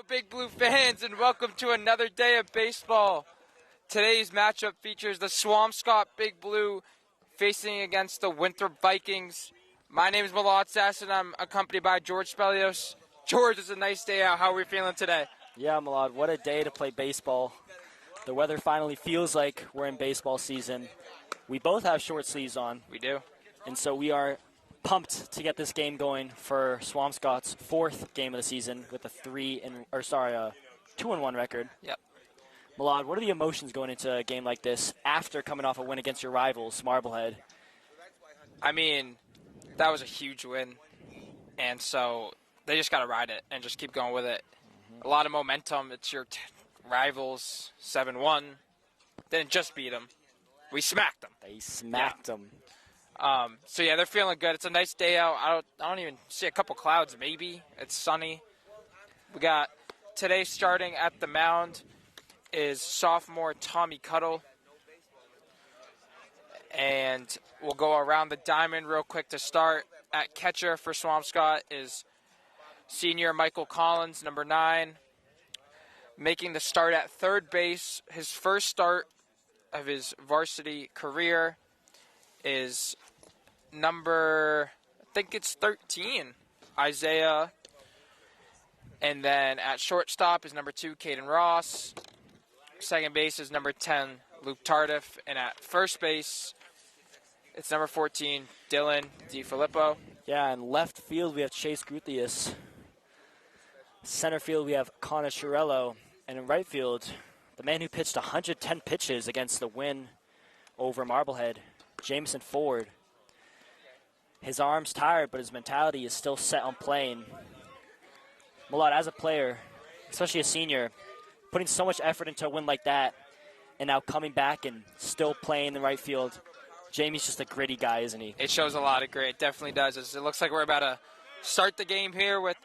Big Blue fans, and welcome to another day of baseball. Today's matchup features the Swampscott Big Blue facing against the Winthrop Vikings. My name is Malad Sasson. I'm accompanied by George Spelios. George, it's a nice day out. How are we feeling today? Yeah, Malad, what a day to play baseball. The weather finally feels like we're in baseball season. We both have short sleeves on. We do. And so we are pumped to get this game going for Swampscott's fourth game of the season with a 2-1 record. Yep. Malad, what are the emotions going into a game like this after coming off a win against your rivals, Marblehead? I mean, that was a huge win, and so they just got to ride it and just keep going with it. A lot of momentum. It's your rivals, 7-1. Didn't just beat them. We smacked them. They smacked them. So, yeah, they're feeling good. It's a nice day out. I don't even see a couple clouds, maybe. It's sunny. We got today starting at the mound is sophomore Tommy Cuttle. And we'll go around the diamond real quick to start. At catcher for Swampscott is senior Michael Collins, number 9. Making the start at third base, his first start of his varsity career is number, I think it's 13, Isaiah. And then at shortstop is number 2, Caden Ross. Second base is number 10, Luke Tardif. And at first base, it's number 14, Dylan DiFilippo. Yeah, in left field we have Chase Guthius. Center field we have Connor Chiarello. And in right field, the man who pitched 110 pitches against the win over Marblehead, Jameson Ford. His arm's tired, but his mentality is still set on playing. Malad, as a player, especially a senior, putting so much effort into a win like that, and now coming back and still playing the right field, Jamie's just a gritty guy, isn't he? It shows a lot of grit. It definitely does. It looks like we're about to start the game here with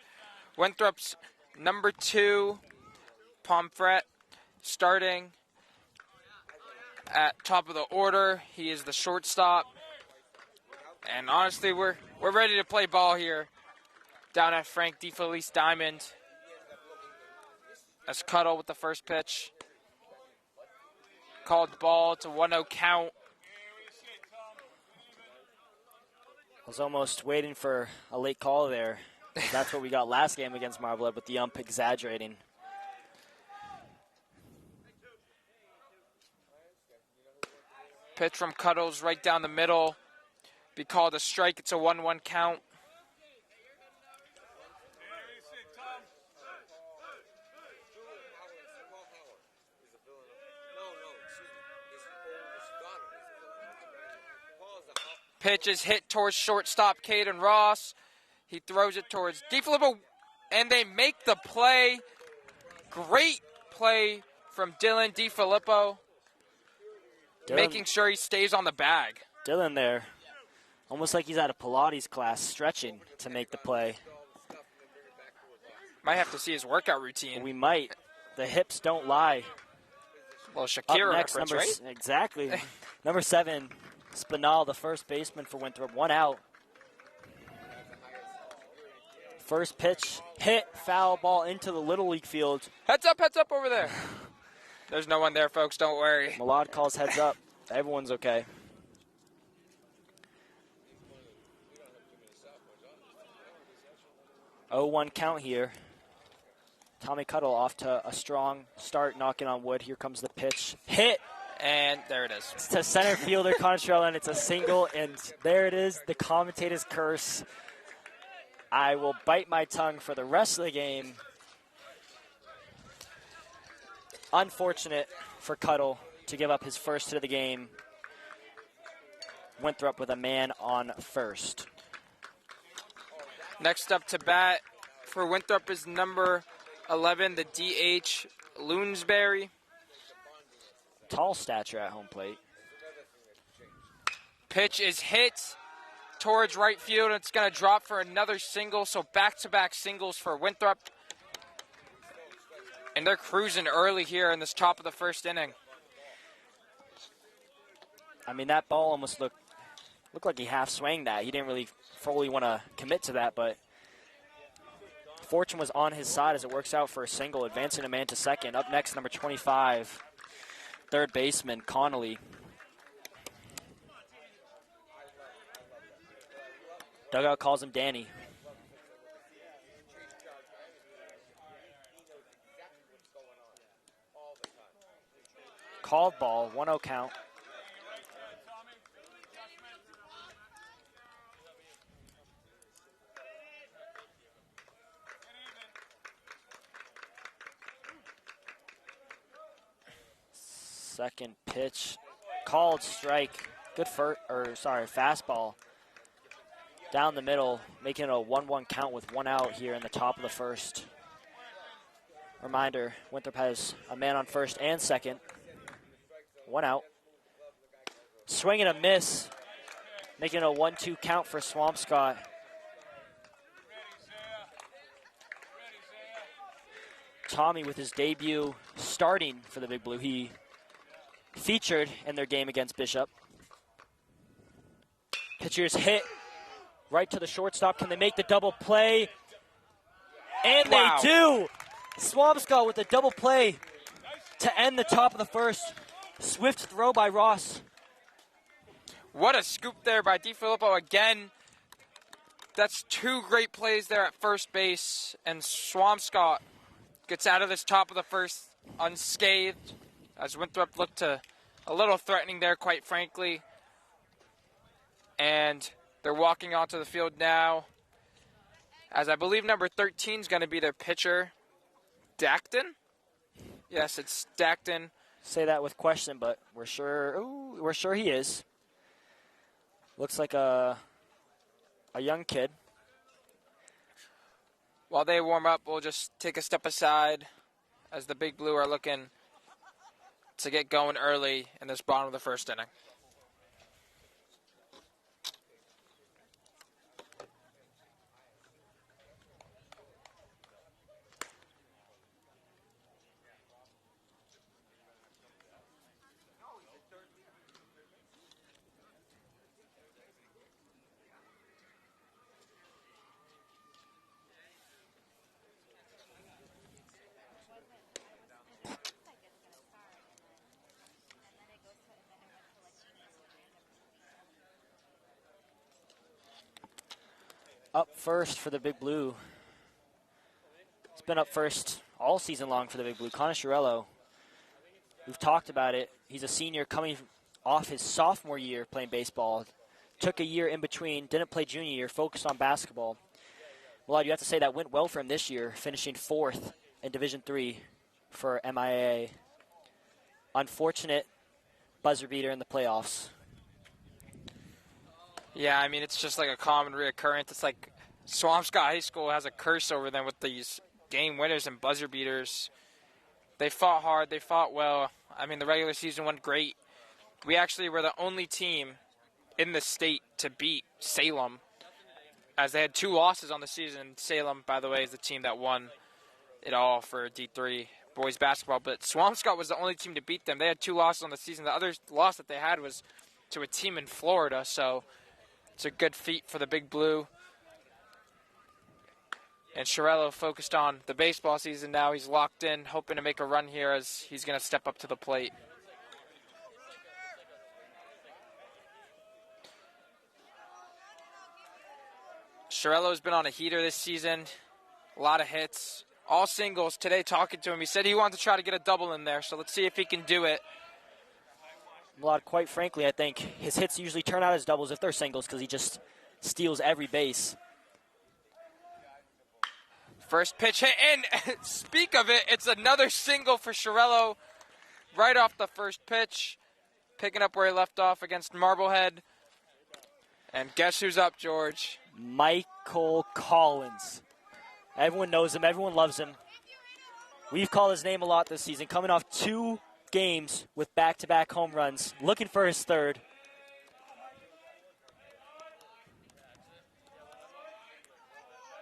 Winthrop's number 2, Pomfret, starting at top of the order. He is the shortstop. And honestly, we're ready to play ball here down at Frank DeFelice Diamond. That's Cuttle with the first pitch. Called ball. It's a 1-0 count. I was almost waiting for a late call there. That's what we got last game against Marblehead with the ump exaggerating. Pitch from Cuddles right down the middle. Be called a strike. It's a 1-1 count. Pitch is hit towards shortstop Caden Ross. He throws it towards DeFilippo, and they make the play. Great play from Dylan DeFilippo, making sure he stays on the bag. Dylan there, almost like he's at a Pilates class, stretching to make the play. Might have to see his workout routine. We might. The hips don't lie. Well, Shakira Up next, reference, right? Exactly. Number 7, Spinall, the first baseman for Winthrop, 1 out. First pitch, hit, foul ball into the Little League field. Heads up over there. There's no one there, folks. Don't worry. Malad calls heads up. Everyone's okay. Oh, 1 count here. Tommy Cuttle off to a strong start, knocking on wood. Here comes the pitch. Hit! And there it is. It's to center fielder Contrell, and it's a single, and there it is, the commentator's curse. I will bite my tongue for the rest of the game. Unfortunate for Cuttle to give up his first hit of the game. Winthrop with a man on first. Next up to bat for Winthrop is number 11, the DH, Loonsberry. Tall stature at home plate. Pitch is hit towards right field. It's going to drop for another single, so back-to-back singles for Winthrop. And they're cruising early here in this top of the first inning. I mean, that ball almost looked like he half swung that. He didn't really fully want to commit to that, but Fortune was on his side as it works out for a single, advancing a man to second. Up next, number 25, third baseman Connolly. Dugout calls him Danny. Called ball, 1-0 count. Second pitch, called strike. Good fastball. Down the middle, making it a 1-1 count with 1 out here in the top of the first. Reminder, Winthrop has a man on first and second. 1 out. Swing and a miss, making it a 1-2 count for Swampscott. Tommy with his debut starting for the Big Blue. He featured in their game against Bishop. Pitcher's hit right to the shortstop. Can they make the double play? And Wow. they do! Swampscott with a double play to end the top of the first. Swift throw by Ross. What a scoop there by DiFilippo again. That's 2 great plays there at first base, and Swampscott gets out of this top of the first unscathed, as Winthrop looked to a little threatening there, quite frankly. And they're walking onto the field now, as I believe number 13 is going to be their pitcher, Dacton. Yes, it's Dacton. Say that with question, but we're sure he is. Looks like a young kid. While they warm up, we'll just take a step aside as the Big Blue are looking to get going early in this bottom of the first inning. Up first for the Big Blue. It's been up first all season long for the Big Blue. Connor Chiarello, we've talked about it. He's a senior coming off his sophomore year playing baseball. Took a year in between, didn't play junior year, focused on basketball. Well, you have to say that went well for him this year, finishing 4th in Division III for MIAA. Unfortunate buzzer beater in the playoffs. Yeah, I mean, it's just like a common reoccurrence. It's like Swampscott High School has a curse over them with these game winners and buzzer beaters. They fought hard. They fought well. I mean, the regular season went great. We actually were the only team in the state to beat Salem, as they had 2 losses on the season. Salem, by the way, is the team that won it all for D3 boys basketball. But Swampscott was the only team to beat them. They had 2 losses on the season. The other loss that they had was to a team in Florida, so it's a good feat for the Big Blue. And Chiarello focused on the baseball season now. He's locked in, hoping to make a run here as he's going to step up to the plate. Chiarello's been on a heater this season. A lot of hits. All singles. Today, talking to him, he said he wanted to try to get a double in there, so let's see if he can do it. Well, quite frankly, I think his hits usually turn out as doubles if they're singles because he just steals every base. First pitch hit, and speak of it, it's another single for Chiarello right off the first pitch, picking up where he left off against Marblehead. And guess who's up, George? Michael Collins. Everyone knows him. Everyone loves him. We've called his name a lot this season, coming off 2 games with back-to-back home runs, looking for his 3rd.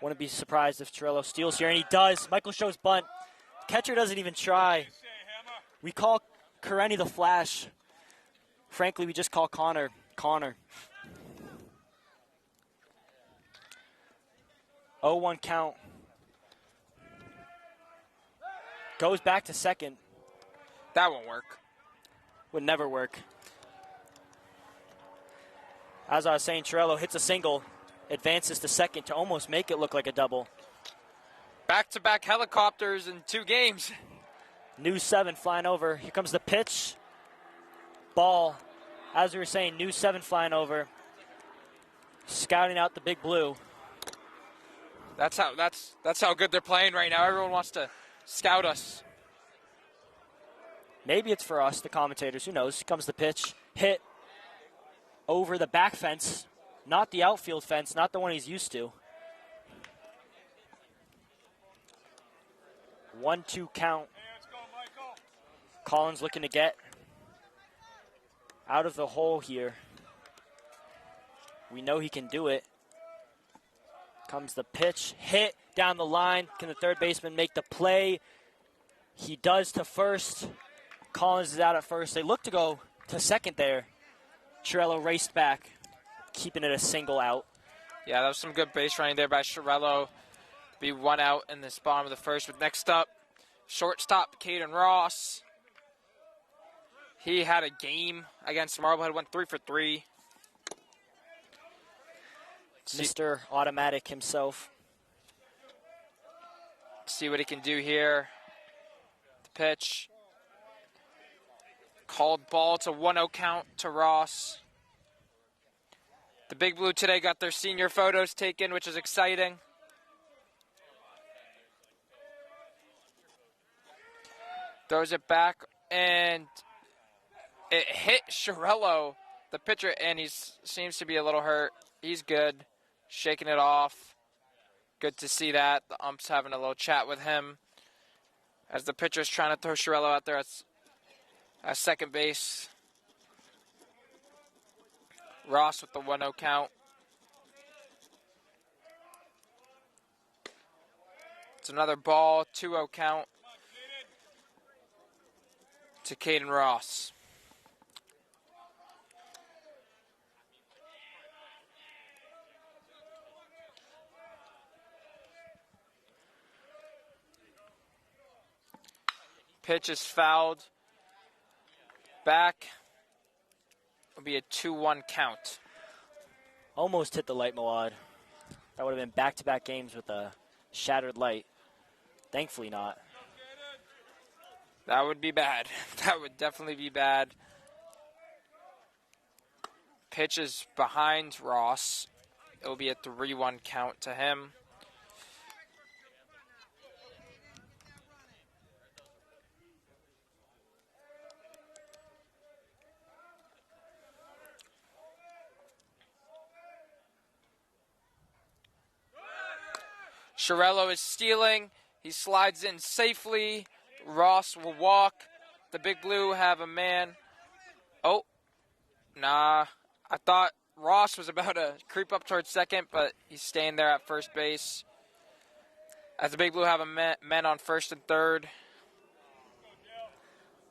Wouldn't be surprised if Chiarello steals here, and he does. Michael shows bunt. Catcher doesn't even try. We call Karenni the Flash. Frankly, we just call Connor. 0-1 count goes back to second. That won't work. Would never work. As I was saying, Chiarello hits a single, advances to second to almost make it look like a double. Back-to-back helicopters in 2 games. New 7 flying over. Here comes the pitch. Ball. As we were saying, new 7 flying over. Scouting out the big blue. That's how good they're playing right now. Everyone wants to scout us. Maybe it's for us, the commentators. Who knows? Here comes the pitch. Hit over the back fence. Not the outfield fence. Not the one he's used to. 1-2 count. Collins looking to get out of the hole here. We know he can do it. Comes the pitch. Hit down the line. Can the third baseman make the play? He does to first. Collins is out at first. They look to go to second there. Chiarello raced back, keeping it a single out. Yeah, that was some good base running there by Chiarello. Be 1 out in this bottom of the first. But next up, shortstop Caden Ross. He had a game against Marblehead, went 3 for 3. Mr. Automatic himself. See what he can do here. The pitch. Called ball. It's a 1-0 count to Ross. The Big Blue today got their senior photos taken, which is exciting. Throws it back, and it hit Chiarello, the pitcher, and he seems to be a little hurt. He's good, shaking it off. Good to see that. The ump's having a little chat with him as the pitcher's trying to throw Chiarello out there at second base. Ross with the 1-0 count. It's another ball, 2-0 count to Caden Ross. Pitch is fouled. Back. Will be a 2-1 count. Almost hit the light, Mawad. That would have been back-to-back games with a shattered light. Thankfully not. That would be bad. That would definitely be bad. Pitch is behind Ross. It will be a 3-1 count to him. Chiarello is stealing. He slides in safely. Ross will walk. The Big Blue have a man. Oh, nah. I thought Ross was about to creep up towards second, but he's staying there at first base. As the Big Blue have a man on first and third.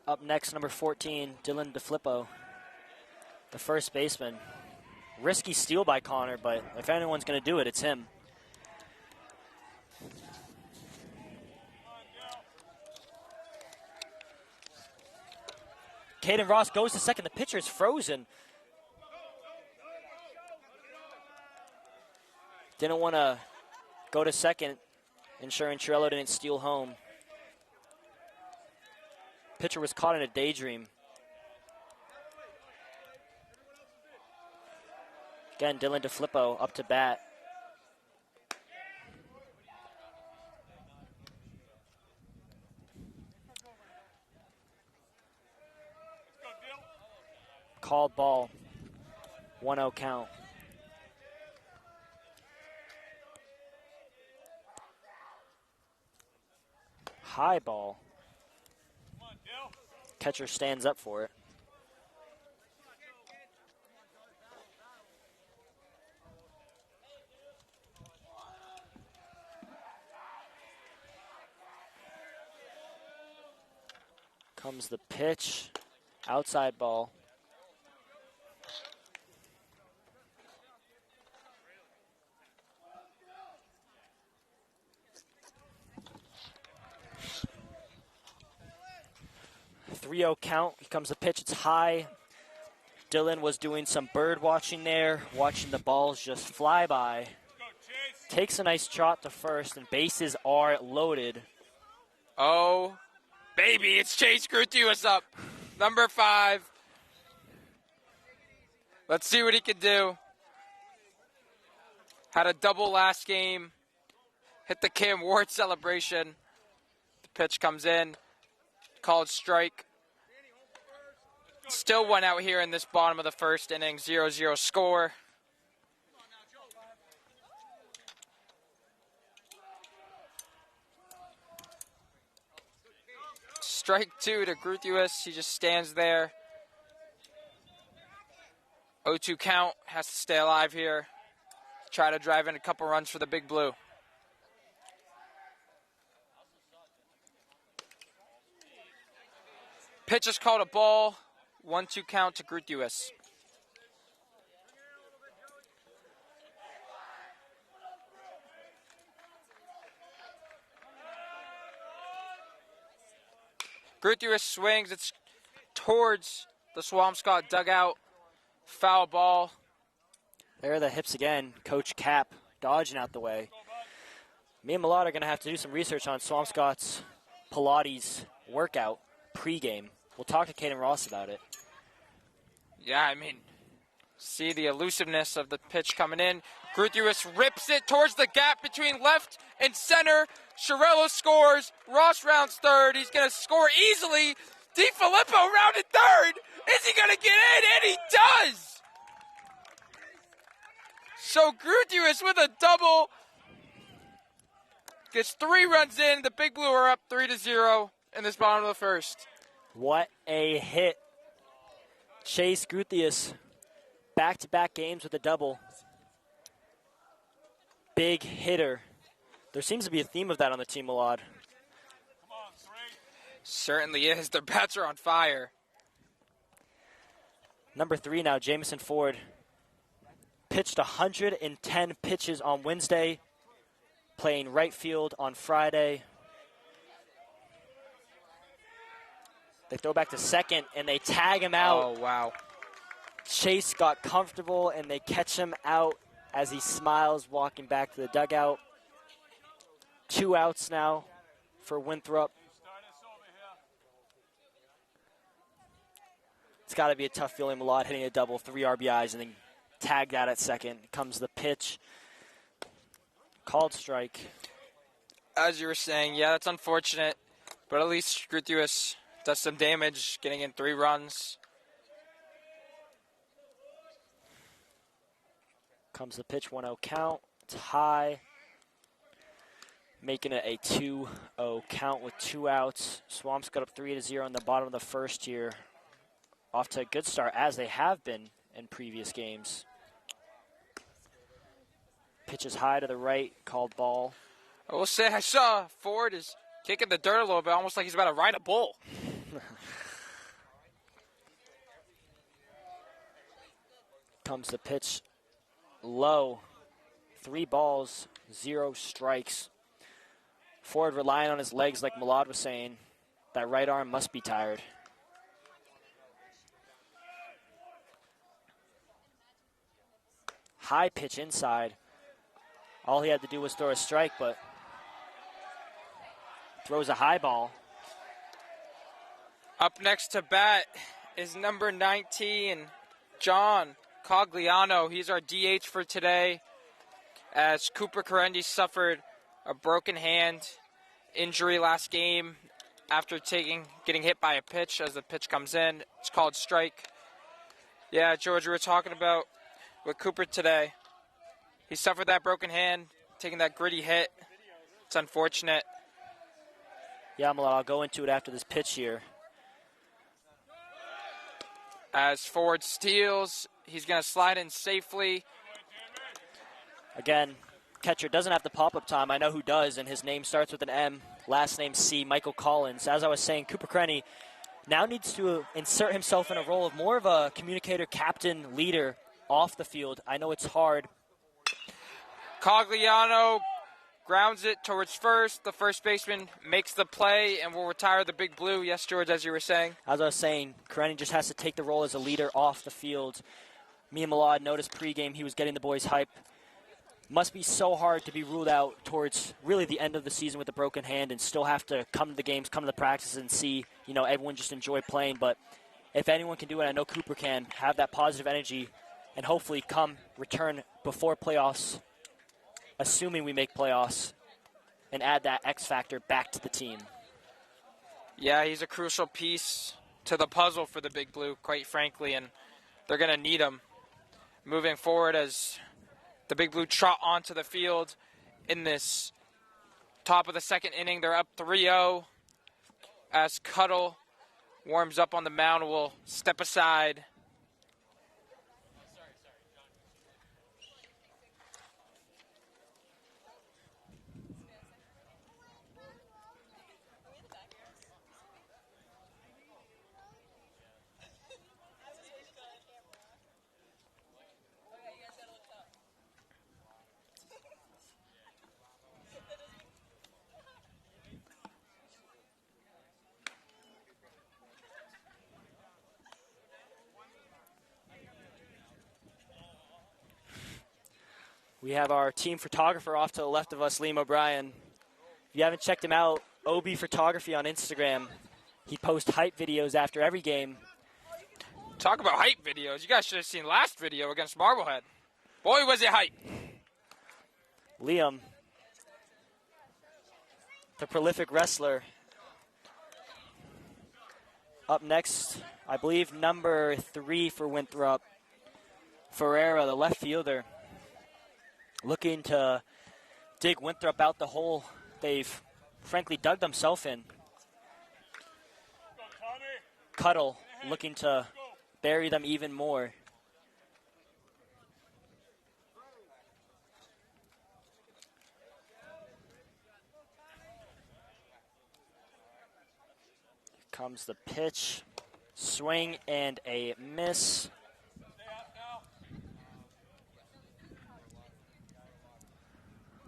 Up next, number 14, Dylan DeFlippo, the first baseman. Risky steal by Connor, but if anyone's going to do it, it's him. Caden Ross goes to second. The pitcher is frozen. Didn't want to go to second, ensuring Chiarello didn't steal home. Pitcher was caught in a daydream. Again, Dylan DeFlippo up to bat. Called ball, 1-0 count. High ball. Catcher stands up for it. Comes the pitch, outside ball. 3-0 count. Here comes the pitch. It's high. Dylan was doing some bird watching there, watching the balls just fly by. Takes a nice trot to first, and bases are loaded. Oh, baby, it's Chase Grutuis up. Number 5. Let's see what he can do. Had a double last game. Hit the Cam Ward celebration. The pitch comes in. Called strike. Still one out here in this bottom of the first inning. 0-0 score. Strike 2 to Grutuis. He just stands there. 0-2 count. Has to stay alive here. Try to drive in a couple runs for the Big Blue. Pitch is called a ball. 1-2 count to Grutuis. Grutuis swings. It's towards the Swampscott dugout. Foul ball. There are the hips again. Coach Cap dodging out the way. Me and Millard are going to have to do some research on Swampscott's Pilates workout pregame. We'll talk to Caden Ross about it. Yeah, I mean, see the elusiveness of the pitch coming in. Grutuis rips it towards the gap between left and center. Chiarello scores. Ross rounds third. He's going to score easily. DiFilippo rounded third. Is he going to get in? And he does! So Grutuis with a double. Gets 3 runs in. The Big Blue are up 3-0 in this bottom of the first. What a hit. Chase Grutuis, back-to-back games with a double. Big hitter. There seems to be a theme of that on the team, Milad. Certainly is. Their bats are on fire. Number 3 now, Jamison Ford. Pitched 110 pitches on Wednesday, playing right field on Friday. They throw back to second, and they tag him out. Oh, wow. Chase got comfortable, and they catch him out as he smiles walking back to the dugout. 2 outs now for Winthrop. It's got to be a tough feeling, Milad, hitting a double, 3 RBIs, and then tagged out at second. Comes the pitch. Called strike. As you were saying, yeah, that's unfortunate. But at least Grutuis does some damage, getting in 3 runs. Comes the pitch, 1-0 count. It's high. Making it a 2-0 count with 2 outs. Swampscott up 3-0 in the bottom of the first here. Off to a good start, as they have been in previous games. Pitch is high to the right, called ball. I will say I saw Ford is kicking the dirt a little bit, almost like he's about to ride a bull. Comes the pitch low. 3 balls, 0 strikes. Ford relying on his legs like Milad was saying. That right arm must be tired. High pitch inside. All he had to do was throw a strike, but throws a high ball. Up next to bat is number 19, John Cogliano. He's our DH for today, as Cooper Carendi suffered a broken hand injury last game after getting hit by a pitch. As the pitch comes in, it's called strike. Yeah, George, we were talking about with Cooper today. He suffered that broken hand, taking that gritty hit. It's unfortunate. Yeah, Milad, I'll go into it after this pitch here. As Ford steals, he's going to slide in safely. Again, catcher doesn't have the pop-up time. I know who does, and his name starts with an M, last name C, Michael Collins. As I was saying, Cooper Carendi now needs to insert himself in a role of more of a communicator, captain, leader off the field. I know it's hard. Cogliano grounds it towards first. The first baseman makes the play and will retire the Big Blue. Yes, George, as you were saying. As I was saying, Karenin just has to take the role as a leader off the field. Me and Malad noticed pregame he was getting the boys hype. Must be so hard to be ruled out towards really the end of the season with a broken hand and still have to come to the games, come to the practices and see, everyone just enjoy playing. But if anyone can do it, I know Cooper can, have that positive energy and hopefully return before playoffs, assuming we make playoffs, and add that X factor back to the team. Yeah, he's a crucial piece to the puzzle for the Big Blue, quite frankly, and they're going to need him moving forward as the Big Blue trot onto the field in this top of the second inning. They're up 3-0 as Cuddle warms up on the mound. Will step aside. We have our team photographer off to the left of us, Liam O'Brien. If you haven't checked him out, OB Photography on Instagram. He posts hype videos after every game. Talk about hype videos. You guys should have seen last video against Marblehead. Boy, was it hype. Liam, the prolific wrestler. Up next, I believe number 3 for Winthrop, Ferreira, the left fielder. Looking to dig Winthrop out the hole they've frankly dug themselves in. Cuddle looking to bury them even more. Here comes the pitch. Swing and a miss.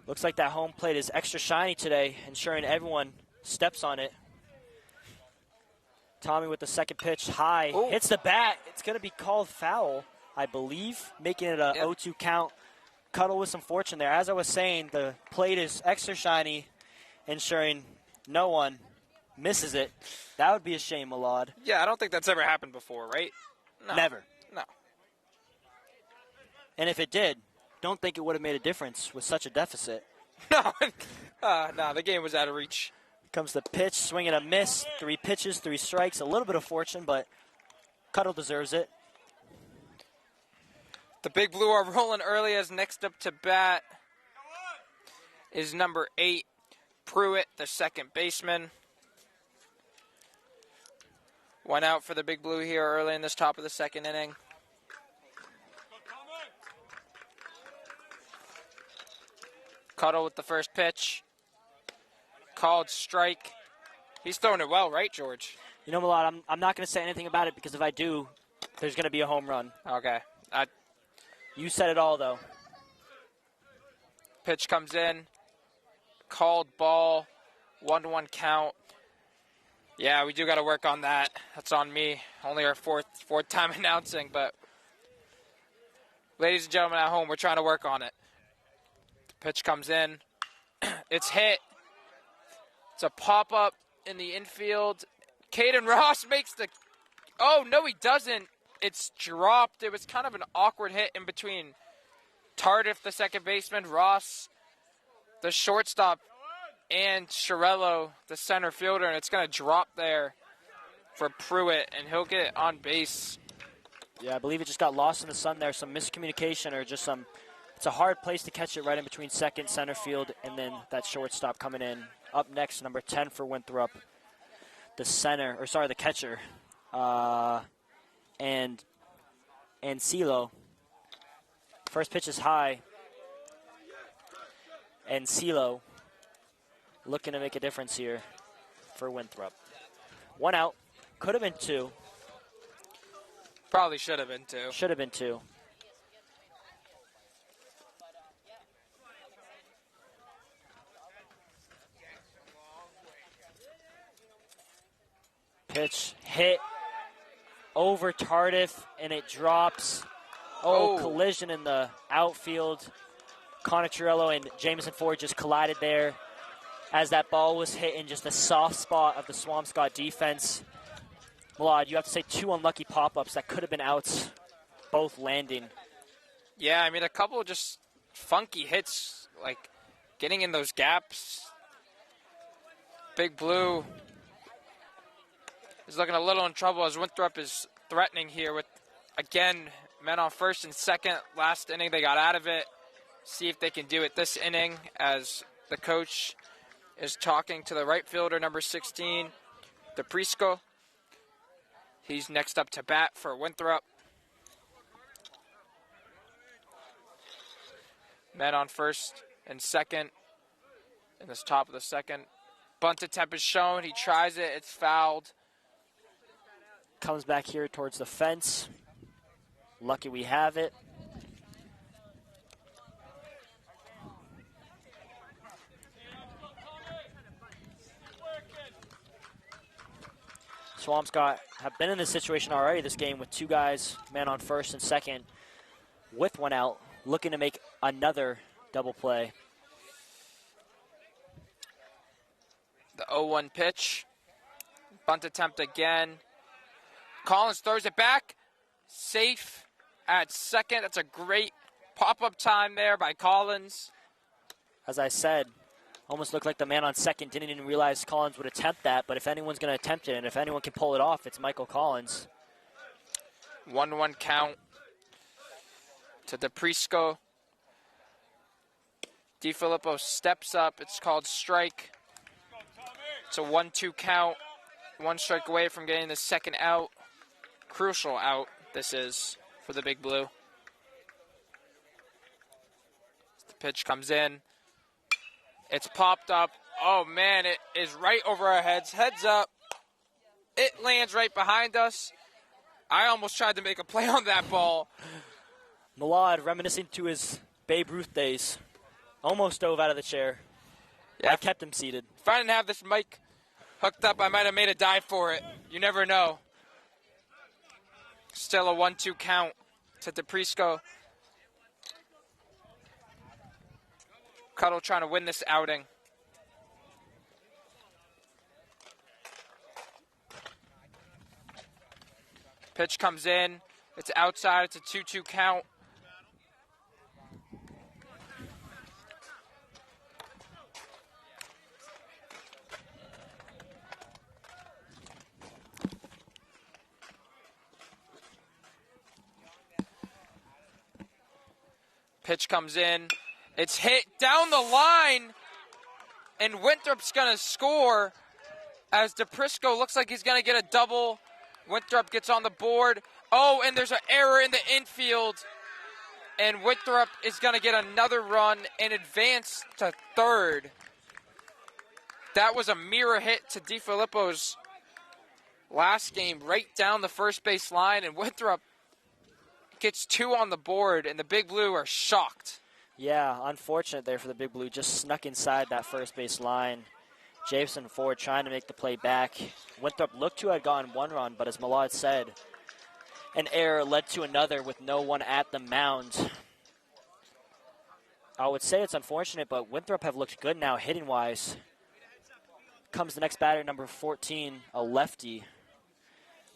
Looks like that home plate is extra shiny today, ensuring everyone steps on it. Tommy with the second pitch, high, Ooh. Hits the bat. It's going to be called foul, I believe, making it a 0-2 count. Cuddle with some fortune there. As I was saying, the plate is extra shiny, ensuring no one misses it. That would be a shame, Malad. Yeah, I don't think that's ever happened before, right? No. Never. No. And if it did, don't think it would have made a difference with such a deficit. No, no, the game was out of reach. Comes the pitch, swing and a miss. 3 pitches, 3 strikes. A little bit of fortune, but Cuddle deserves it. The Big Blue are rolling early as next up to bat is number 8, Pruitt, the second baseman. One out for the Big Blue here early in this top of the second inning. Cuddle with the first pitch. Called strike. He's throwing it well, right, George? You know, Malad, I'm not going to say anything about it because if I do, there's going to be a home run. Okay. You said it all, though. Pitch comes in. Called ball. 1-1 count. Yeah, we do got to work on that. That's on me. Only our fourth time announcing, but ladies and gentlemen at home, we're trying to work on it. Pitch comes in. It's hit. It's a pop-up in the infield. Caden Ross makes the... Oh, no, he doesn't. It's dropped. It was kind of an awkward hit in between Tardif, the second baseman, Ross, the shortstop, and Shirello, the center fielder, and it's going to drop there for Pruitt, and he'll get on base. Yeah, I believe it just got lost in the sun there. Some miscommunication or just some... It's a hard place to catch it right in between second, center field, and then that shortstop coming in. Up next, number 10 for Winthrop, the catcher, and CeeLo. First pitch is high, and CeeLo looking to make a difference here for Winthrop. 1 out, could have been 2. Probably should have been 2. Should have been 2. pitch hit over Tardif, and it drops. Oh, collision in the outfield. Connor Chiarello and Jameson Ford just collided there as that ball was hit in just a soft spot of the Swampscott defense. Malad, you have to say 2 unlucky pop-ups that could have been outs, both landing. Yeah, I mean, a couple of just funky hits, like getting in those gaps. Big Blue is looking a little in trouble as Winthrop is threatening here with, again, men on first and second. Last inning, they got out of it. See if they can do it this inning as the coach is talking to the right fielder, number 16, DePrisco. He's next up to bat for Winthrop. Men on first and second in this top of the second. Bunt attempt is shown. He tries it. It's fouled. Comes back here towards the fence. Lucky we have it. Swampscott have been in this situation already this game with 2 guys, man on first and second, with 1 out, looking to make another double play. The 0-1 pitch. Bunt attempt again. Collins throws it back. Safe at second. That's a great pop-up time there by Collins. As I said, almost looked like the man on second didn't even realize Collins would attempt that, but if anyone's going to attempt it, and if anyone can pull it off, it's Michael Collins. 1-1 count to DePrisco. DiFilippo steps up. It's called strike. It's a 1-2 count. 1 strike away from getting the second out. Crucial out this is for the Big Blue. The pitch comes in. It's popped up. Oh, man, it is right over our heads. Heads up. It lands right behind us. I almost tried to make a play on that ball. Malad reminiscing to his Babe Ruth days. Almost dove out of the chair. Yeah, I kept him seated. If I didn't have this mic hooked up, I might have made a dive for it. You never know. Still a 1-2 count to DePrisco. Cuddle trying to win this outing. Pitch comes in. It's outside. It's a 2-2 count. Pitch comes in. It's hit down the line, and Winthrop's going to score as DePrisco looks like he's going to get a double. Winthrop gets on the board. Oh, and there's an error in the infield, and Winthrop is going to get another run and advance to third. That was a mirror hit to DiFilippo's last game, right down the first base line, and Winthrop gets 2 on the board, and the Big Blue are shocked. Yeah, unfortunate there for the Big Blue. Just snuck inside that first base line. Jameson Ford trying to make the play back. Winthrop looked to have gotten 1 run, but as Malad said, an error led to another with no one at the mound. I would say it's unfortunate, but Winthrop have looked good now hitting-wise. Comes the next batter, number 14, a lefty.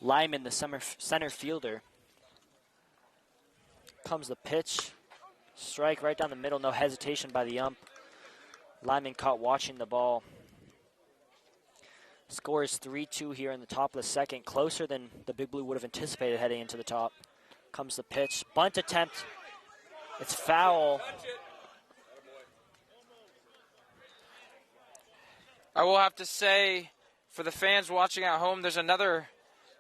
Lyman, the center fielder. Comes the pitch. Strike right down the middle, no hesitation by the ump. Lyman caught watching the ball. Score is 3-2 here in the top of the second, closer than the Big Blue would have anticipated heading into the top. Comes the pitch. Bunt attempt. It's foul. I will have to say, for the fans watching at home, there's another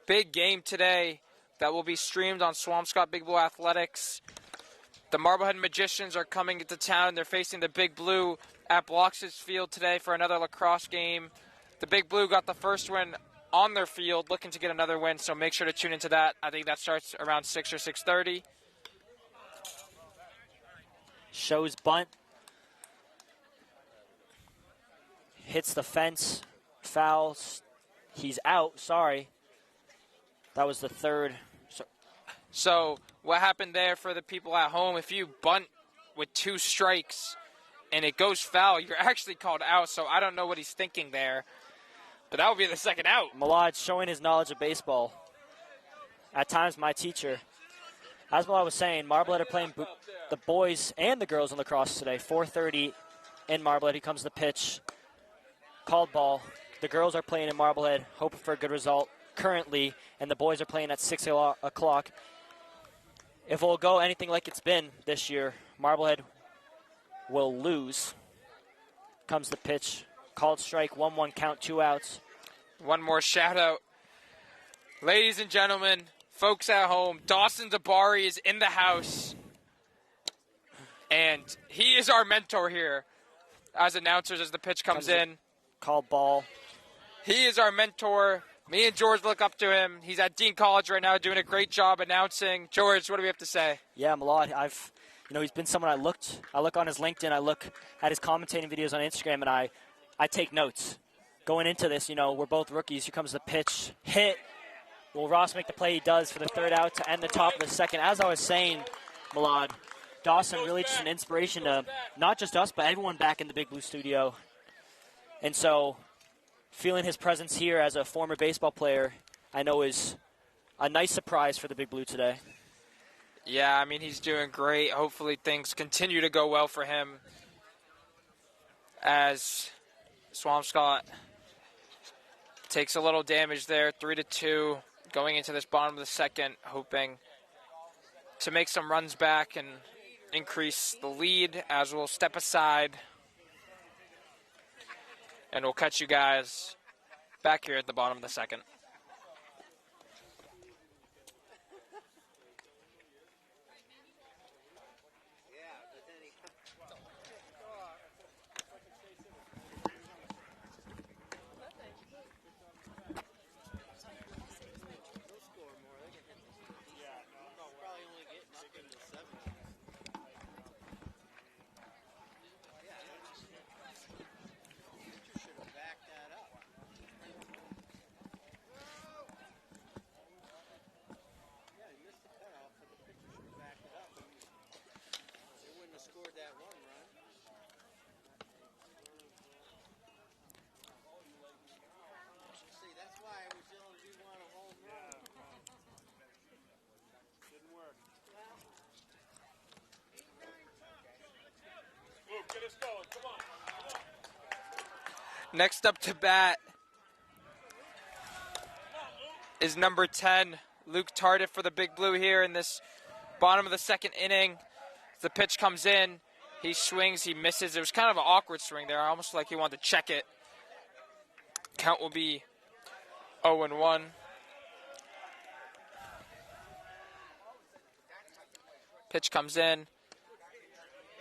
big game today that will be streamed on Swampscott Big Blue Athletics. The Marblehead Magicians are coming into town. They're facing the Big Blue at Blox's Field today for another lacrosse game. The Big Blue got the first win on their field, looking to get another win, so make sure to tune into that. I think that starts around 6 or 6:30. Shows bunt. Hits the fence. Foul. He's out. Sorry. That was the third. So what happened there for the people at home, if you bunt with 2 strikes and it goes foul, you're actually called out. So I don't know what he's thinking there. But that would be the second out. Malad showing his knowledge of baseball. At times, my teacher. As Malad was saying, Marblehead are playing the boys and the girls in lacrosse today. 4:30 in Marblehead. Here comes the pitch. Called ball. The girls are playing in Marblehead, hoping for a good result currently, and the boys are playing at 6 o'clock. If it will go anything like it's been this year, Marblehead will lose. Comes the pitch. Called strike, 1-1 count, 2 outs. One more shout out. Ladies and gentlemen, folks at home, Dawson Dabari is in the house. And he is our mentor here as announcers as the pitch comes in. Called ball. He is our mentor. Me and George look up to him. He's at Dean College right now doing a great job announcing. George, what do we have to say? Yeah, Malad, he's been someone I look on his LinkedIn, I look at his commentating videos on Instagram, and I take notes. Going into this, we're both rookies. Here comes the pitch. Hit. Will Ross make the play he does for the third out to end the top of the second? As I was saying, Malad, Dawson really just an inspiration to not just us, but everyone back in the Big Blue studio. And so feeling his presence here as a former baseball player, I know is a nice surprise for the Big Blue today. Yeah, he's doing great. Hopefully things continue to go well for him as Swampscott takes a little damage there, 3-2, going into this bottom of the second, hoping to make some runs back and increase the lead as we'll step aside. And we'll catch you guys back here at the bottom of the second. Next up to bat is number 10, Luke Tardif for the Big Blue here in this bottom of the second inning. The pitch comes in, he swings, he misses. It was kind of an awkward swing there, almost like he wanted to check it. Count will be 0-1. Pitch comes in.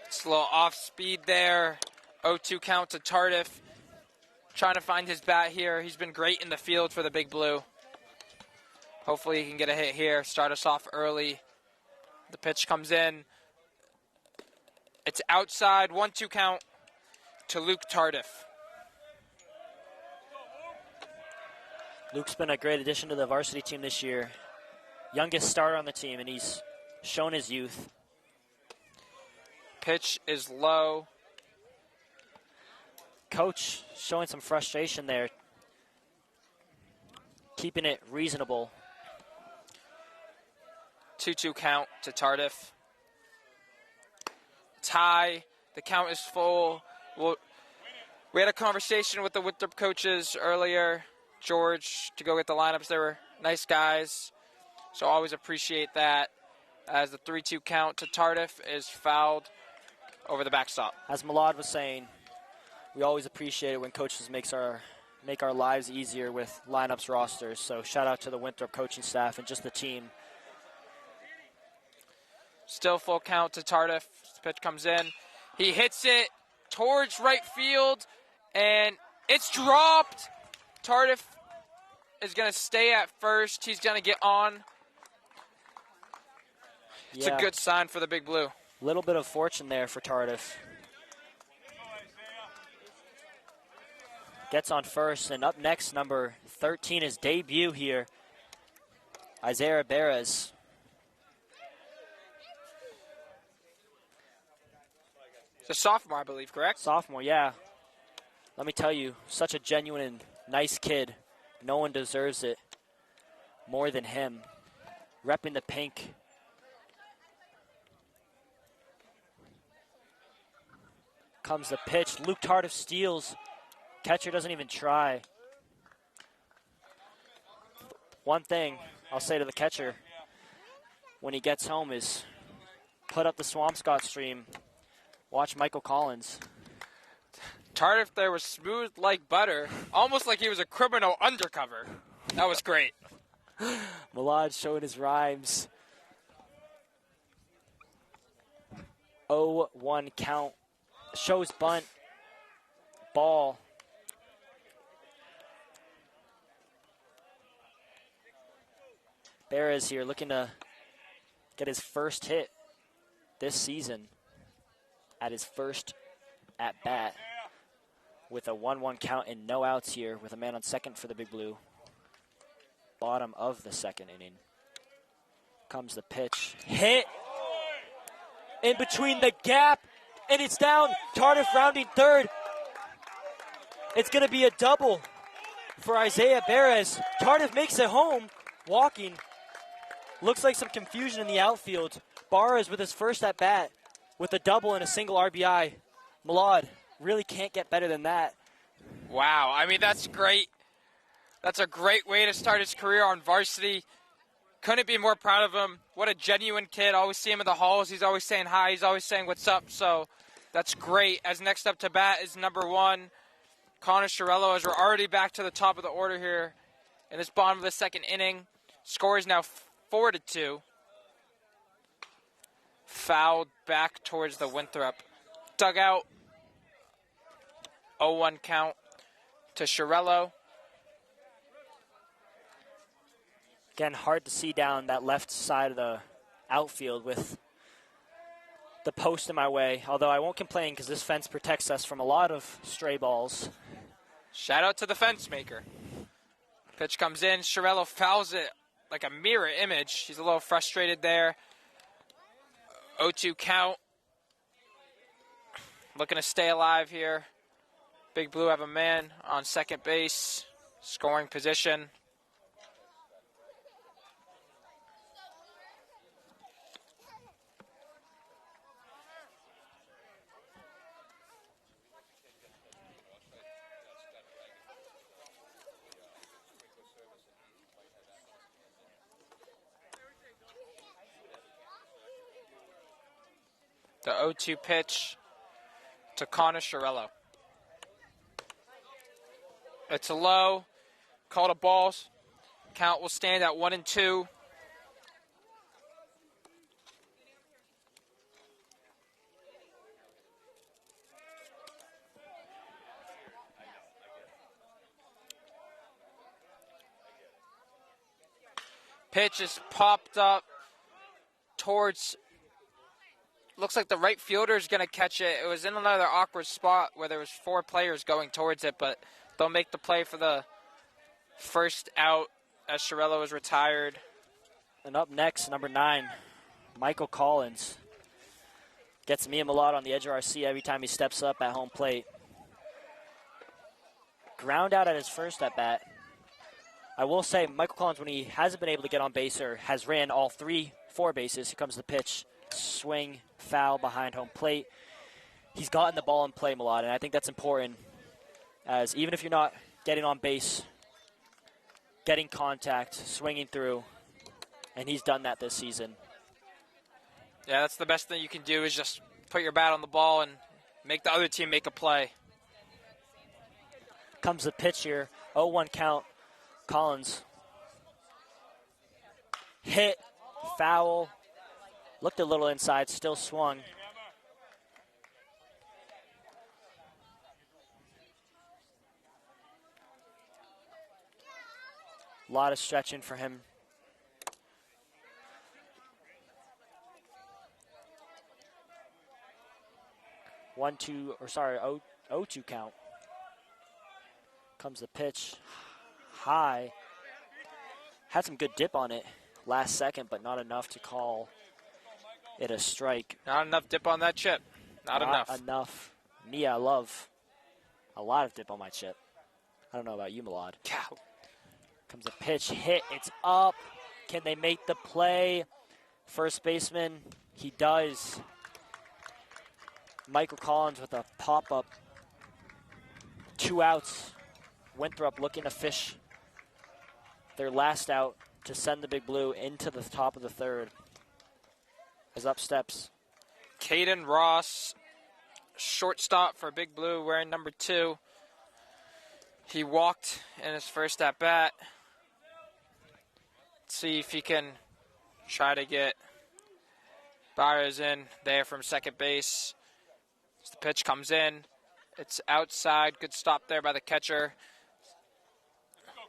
It's a little off speed there. 0-2 count to Tardif. Trying to find his bat here. He's been great in the field for the Big Blue. Hopefully he can get a hit here, start us off early. The pitch comes in. It's outside, 1-2 count to Luke Tardif. Luke's been a great addition to the varsity team this year. Youngest starter on the team, and he's shown his youth. Pitch is low. Coach showing some frustration there, keeping it reasonable. 2-2 count to Tardif. Tie. The count is full. We had a conversation with the Winthrop coaches earlier, George, to go get the lineups. They were nice guys, so always appreciate that. As the 3-2 count to Tardif is fouled over the backstop. As Malad was saying, we always appreciate it when coaches make our lives easier with lineups, rosters. So shout out to the Winthrop coaching staff and just the team. Still full count to Tardif. Pitch comes in. He hits it towards right field, and it's dropped. Tardif is going to stay at first. He's going to get on. It's a good sign for the Big Blue. Little bit of fortune there for Tardif. gets on first. And up next, number 13, his debut here, Isaiah Beres. He's a sophomore, I believe, correct? Sophomore, yeah. Let me tell you, such a genuine and nice kid. No one deserves it more than him. Repping the pink. Comes the pitch. Luke Tardif steals. Catcher doesn't even try. One thing I'll say to the catcher when he gets home is put up the Swampscott stream. Watch Michael Collins. Tardif there was smooth like butter, almost like he was a criminal undercover. That was great. Milad showing his rhymes. 0-1 count. Shows bunt. Ball. Beres here looking to get his first hit this season at his first at bat with a 1-1 count and no outs here with a man on second for the Big Blue. Bottom of the second inning. Comes the pitch. Hit in between the gap, and it's down. Tardif rounding third. It's going to be a double for Isaiah Beres. Tardif makes it home, walking. Looks like some confusion in the outfield. Barras with his first at bat with a double and a single RBI. Milad really can't get better than that. Wow, I mean, that's great. That's a great way to start his career on varsity. Couldn't be more proud of him. What a genuine kid. Always see him in the halls. He's always saying hi. He's always saying what's up. So that's great. As next up to bat is number 1, Connor Chiarello, as we're already back to the top of the order here in this bottom of the second inning. Score is now 4-2. Fouled back towards the Winthrop dugout. 0-1 count to Chiarello. Again, hard to see down that left side of the outfield with the post in my way. Although I won't complain because this fence protects us from a lot of stray balls. Shout out to the fence maker. Pitch comes in. Chiarello fouls it like a mirror image. He's a little frustrated there. 0-2 count. Looking to stay alive here. Big Blue have a man on second base. Scoring position. The 0-2 pitch to Connor Chiarello. It's a low. Called a ball. Count will stand at 1-2. Pitch is popped up towards... Looks like the right fielder is going to catch it. It was in another awkward spot where there was 4 players going towards it, but they'll make the play for the first out as Chiarello is retired. And up next, number 9, Michael Collins. Gets me and Milad on the edge of our seat every time he steps up at home plate. Ground out at his first at bat. I will say, Michael Collins, when he hasn't been able to get on base or has ran all 4 bases, here comes the pitch. Swing, foul behind home plate. He's gotten the ball in play, Milad, and I think that's important, as even if you're not getting on base, getting contact, swinging through, and he's done that this season. Yeah, that's the best thing you can do is just put your bat on the ball and make the other team make a play. Comes the pitch here, 0-1 count, Collins. Hit, foul. Looked a little inside, still swung. A lot of stretching for him. 0-2 count. Comes the pitch. High. Had some good dip on it last second, but not enough to call it a strike. Not enough dip on that chip. Not enough. Me, I love a lot of dip on my chip. I don't know about you, Milad. Cow. Comes a pitch, hit, it's up. Can they make the play? First baseman, he does. Michael Collins with a pop-up. 2 outs. Winthrop looking to fish their last out to send the Big Blue into the top of the third. As up steps Caden Ross, shortstop for Big Blue, wearing number 2. He walked in his first at-bat. See if he can try to get Byers in there from second base. As the pitch comes in, it's outside. Good stop there by the catcher.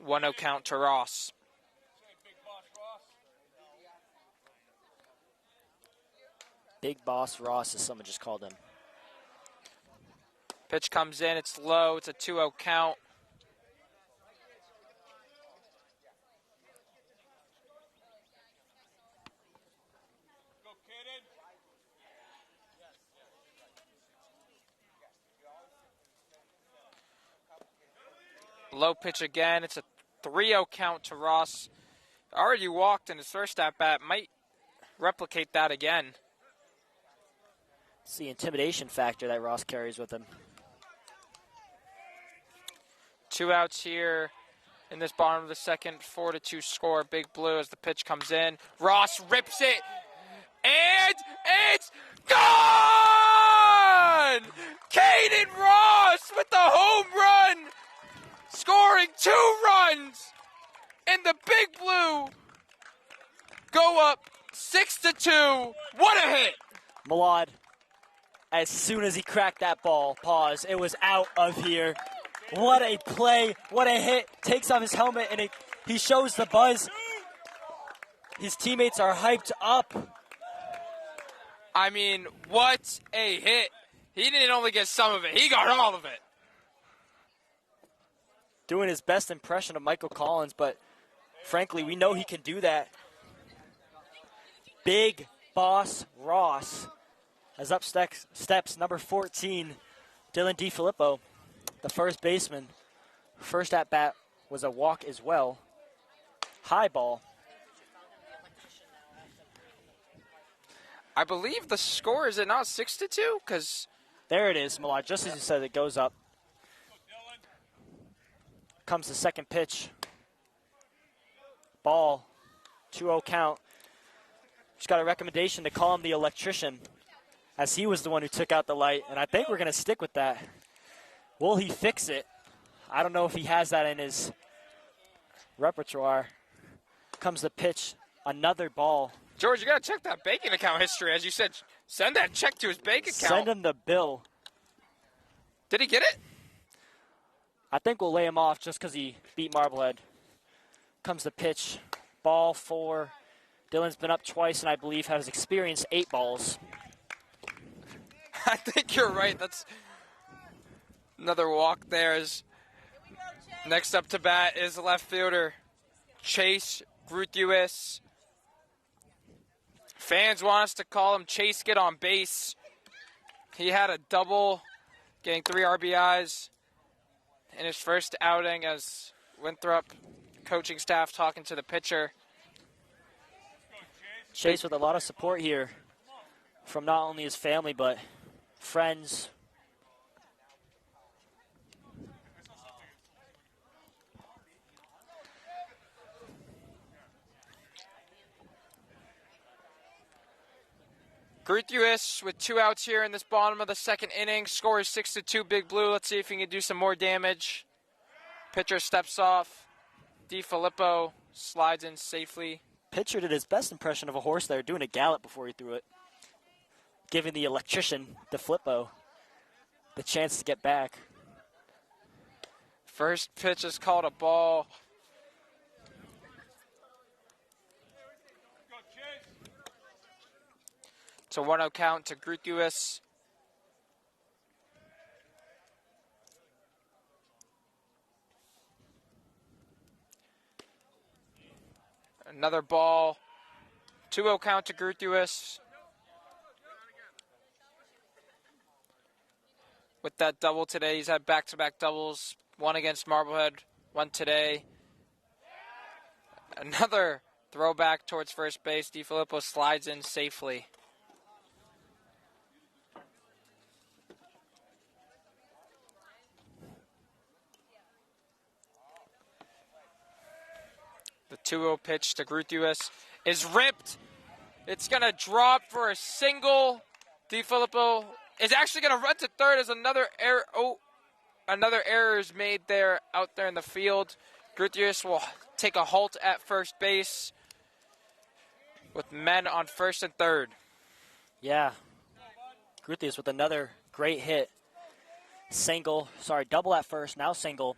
1-0 count to Ross. Big Boss Ross, as someone just called him. Pitch comes in, it's low, it's a 2-0 count. Low pitch again, it's a 3-0 count to Ross. Already walked in his first at-bat, might replicate that again. It's the intimidation factor that Ross carries with him. 2 outs here in this bottom of the second. 4-2 score. Big Blue as the pitch comes in. Ross rips it. And it's gone! Caden Ross with the home run. Scoring 2 runs. And the Big Blue go up 6-2. What a hit. Milad, as soon as he cracked that ball, it was out of here. What a play, what a hit. Takes off his helmet and he shows the buzz. His teammates are hyped up. I mean, what a hit. He didn't only get some of it, he got all of it. Doing his best impression of Michael Collins, but frankly, we know he can do that. Big Boss Ross. As up steps number 14, Dylan DiFilippo, the first baseman. First at-bat was a walk as well. High ball. I believe the score, is it not 6-2? Because there it is, Milad. Just as you said, it goes up. Comes the second pitch. Ball. 2-0 count. Just got a recommendation to call him the electrician, as he was the one who took out the light, and I think we're going to stick with that. Will he fix it? I don't know if he has that in his repertoire. Comes the pitch, another ball. George, you got to check that banking account history. As you said, send that check to his bank account. Send him the bill. Did he get it? I think we'll lay him off just because he beat Marblehead. Comes the pitch, ball 4. Dylan's been up twice and I believe has experienced 8 balls. I think you're right. That's another walk there. Next up to bat is the left fielder, Chase Gruthuis. Fans want us to call him Chase Get On Base. He had a double, getting 3 RBIs in his first outing as Winthrop coaching staff talking to the pitcher. Chase with a lot of support here from not only his family but friends. Gruthuis with 2 outs here in this bottom of the second inning. Score is 6-2 Big Blue. Let's see if he can do some more damage. Pitcher steps off. DiFilippo slides in safely. Pitcher did his best impression of a horse there, doing a gallop before he threw it, giving the electrician, DiFilippo, the chance to get back. First pitch is called a ball. It's a 1-0 count to Gruthuis. Another ball. 2-0 count to Gutierrez. With that double today, he's had back-to-back doubles. One against Marblehead, one today. Another throwback towards first base. DiFilippo slides in safely. The 2-0 pitch to Gutierrez is ripped. It's going to drop for a single. DiFilippo is actually going to run to third as another error. Another error is made there out there in the field. Gutierrez will take a halt at first base with men on first and third. Yeah. Gutierrez with another great hit. Double at first, now single.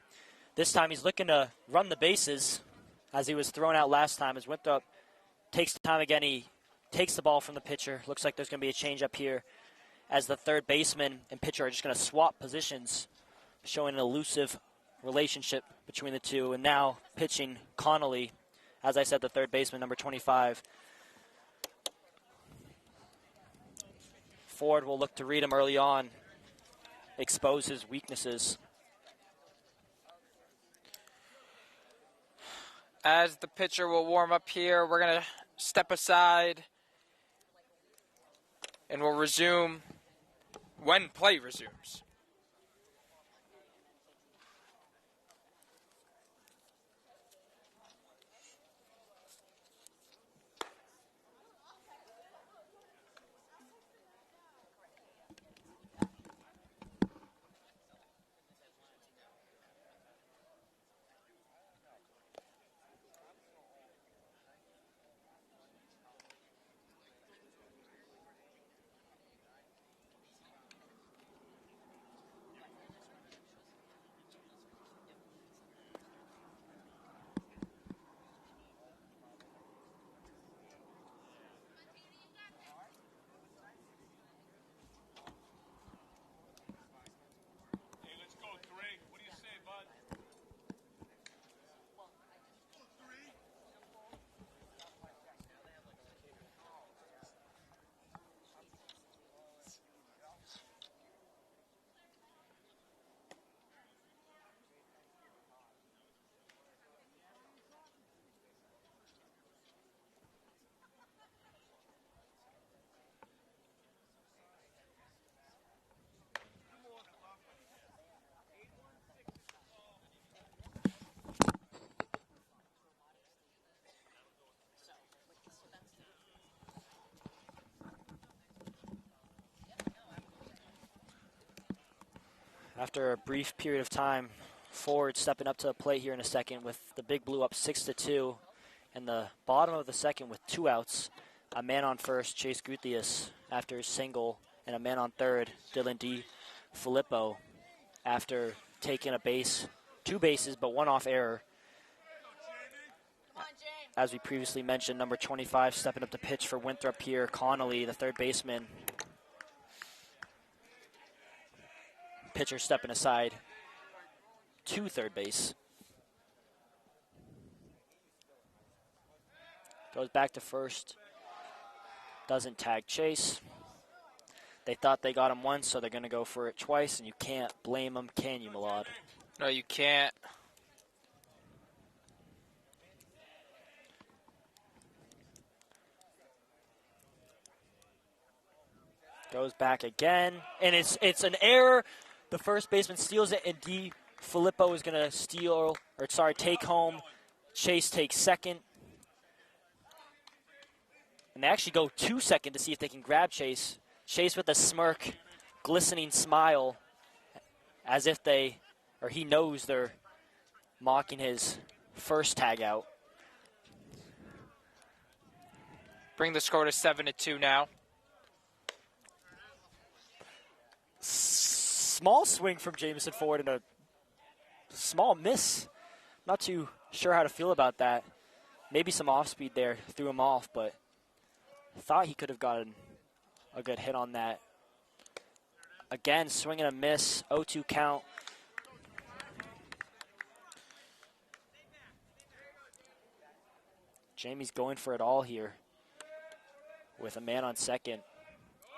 This time he's looking to run the bases as he was thrown out last time. As Winthrop takes the time again, he takes the ball from the pitcher. Looks like there's going to be a change up here as the third baseman and pitcher are just going to swap positions, showing an elusive relationship between the two. And now pitching Connolly, as I said, the third baseman, number 25. Ford will look to read him early on, expose his weaknesses. As the pitcher will warm up here, we're going to step aside and we'll resume when play resumes. After a brief period of time, Ford stepping up to the plate here in a second with the Big Blue up 6-2. In the bottom of the second with 2 outs, a man on first, Chase Gutierrez, after his single, and a man on third, Dylan DiFilippo, after taking a base, 2 bases, but 1 off error. As we previously mentioned, number 25 stepping up to pitch for Winthrop here, Connolly, the third baseman. Pitcher stepping aside to third base. Goes back to first. Doesn't tag Chase. They thought they got him once, so they're going to go for it twice, and you can't blame them, can you, Milad? No, you can't. Goes back again, and it's an error. The first baseman steals it, and DiFilippo is going to take home. Chase takes second. And they actually go to second to see if they can grab Chase. Chase with a smirk, glistening smile, as if he knows they're mocking his first tag out. Bring the score to 7-2 now. Small swing from Jamison Ford and a small miss. Not too sure how to feel about that. Maybe some off speed there threw him off, but thought he could have gotten a good hit on that. Again, swing and a miss, 0-2 count. Jamie's going for it all here with a man on second.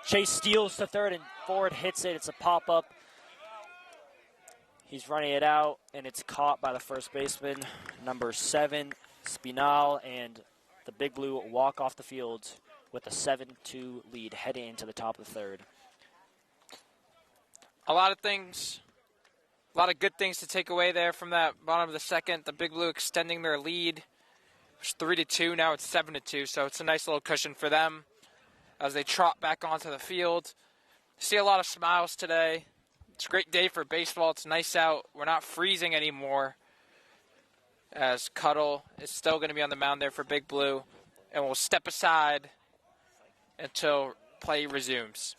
Chase steals to third and forward, hits it. It's a pop-up. He's running it out, and it's caught by the first baseman, number 7, Spinal, and the Big Blue walk off the field with a 7-2 lead heading into the top of the third. A lot of good things to take away there from that bottom of the second. The Big Blue extending their lead. It was 3-2, now it's 7-2, so it's a nice little cushion for them as they trot back onto the field. See a lot of smiles today. It's a great day for baseball. It's nice out. We're not freezing anymore, as Cuddle is still going to be on the mound there for Big Blue, and we'll step aside until play resumes.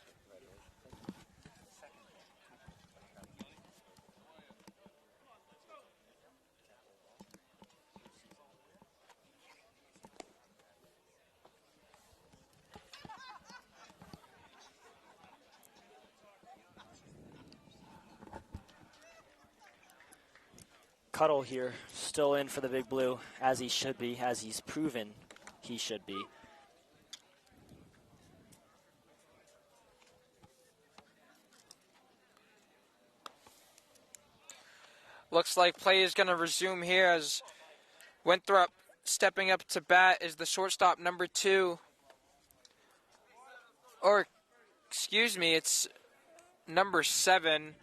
Cuddle here, still in for the Big Blue, as he should be, as he's proven he should be. Looks like play is going to resume here as Winthrop stepping up to bat is the shortstop, number 2. Or, excuse me, it's number 7.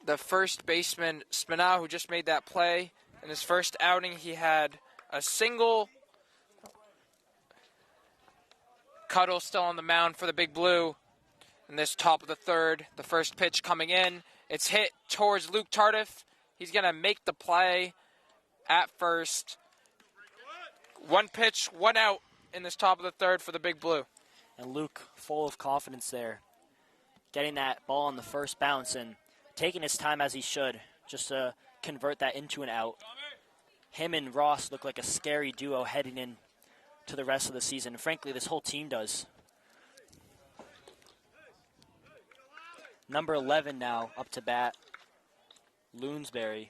The first baseman, Spinal, who just made that play. In his first outing, he had a single. Cuddle still on the mound for the Big Blue. In this top of the third, the first pitch coming in. It's hit towards Luke Tardif. He's going to make the play at first. One pitch, one out in this top of the third for the Big Blue. And Luke full of confidence there, getting that ball on the first bounce and taking his time as he should, just to convert that into an out. Him and Ross look like a scary duo heading in to the rest of the season. And frankly, this whole team does. Number 11 now up to bat, Loonsberry.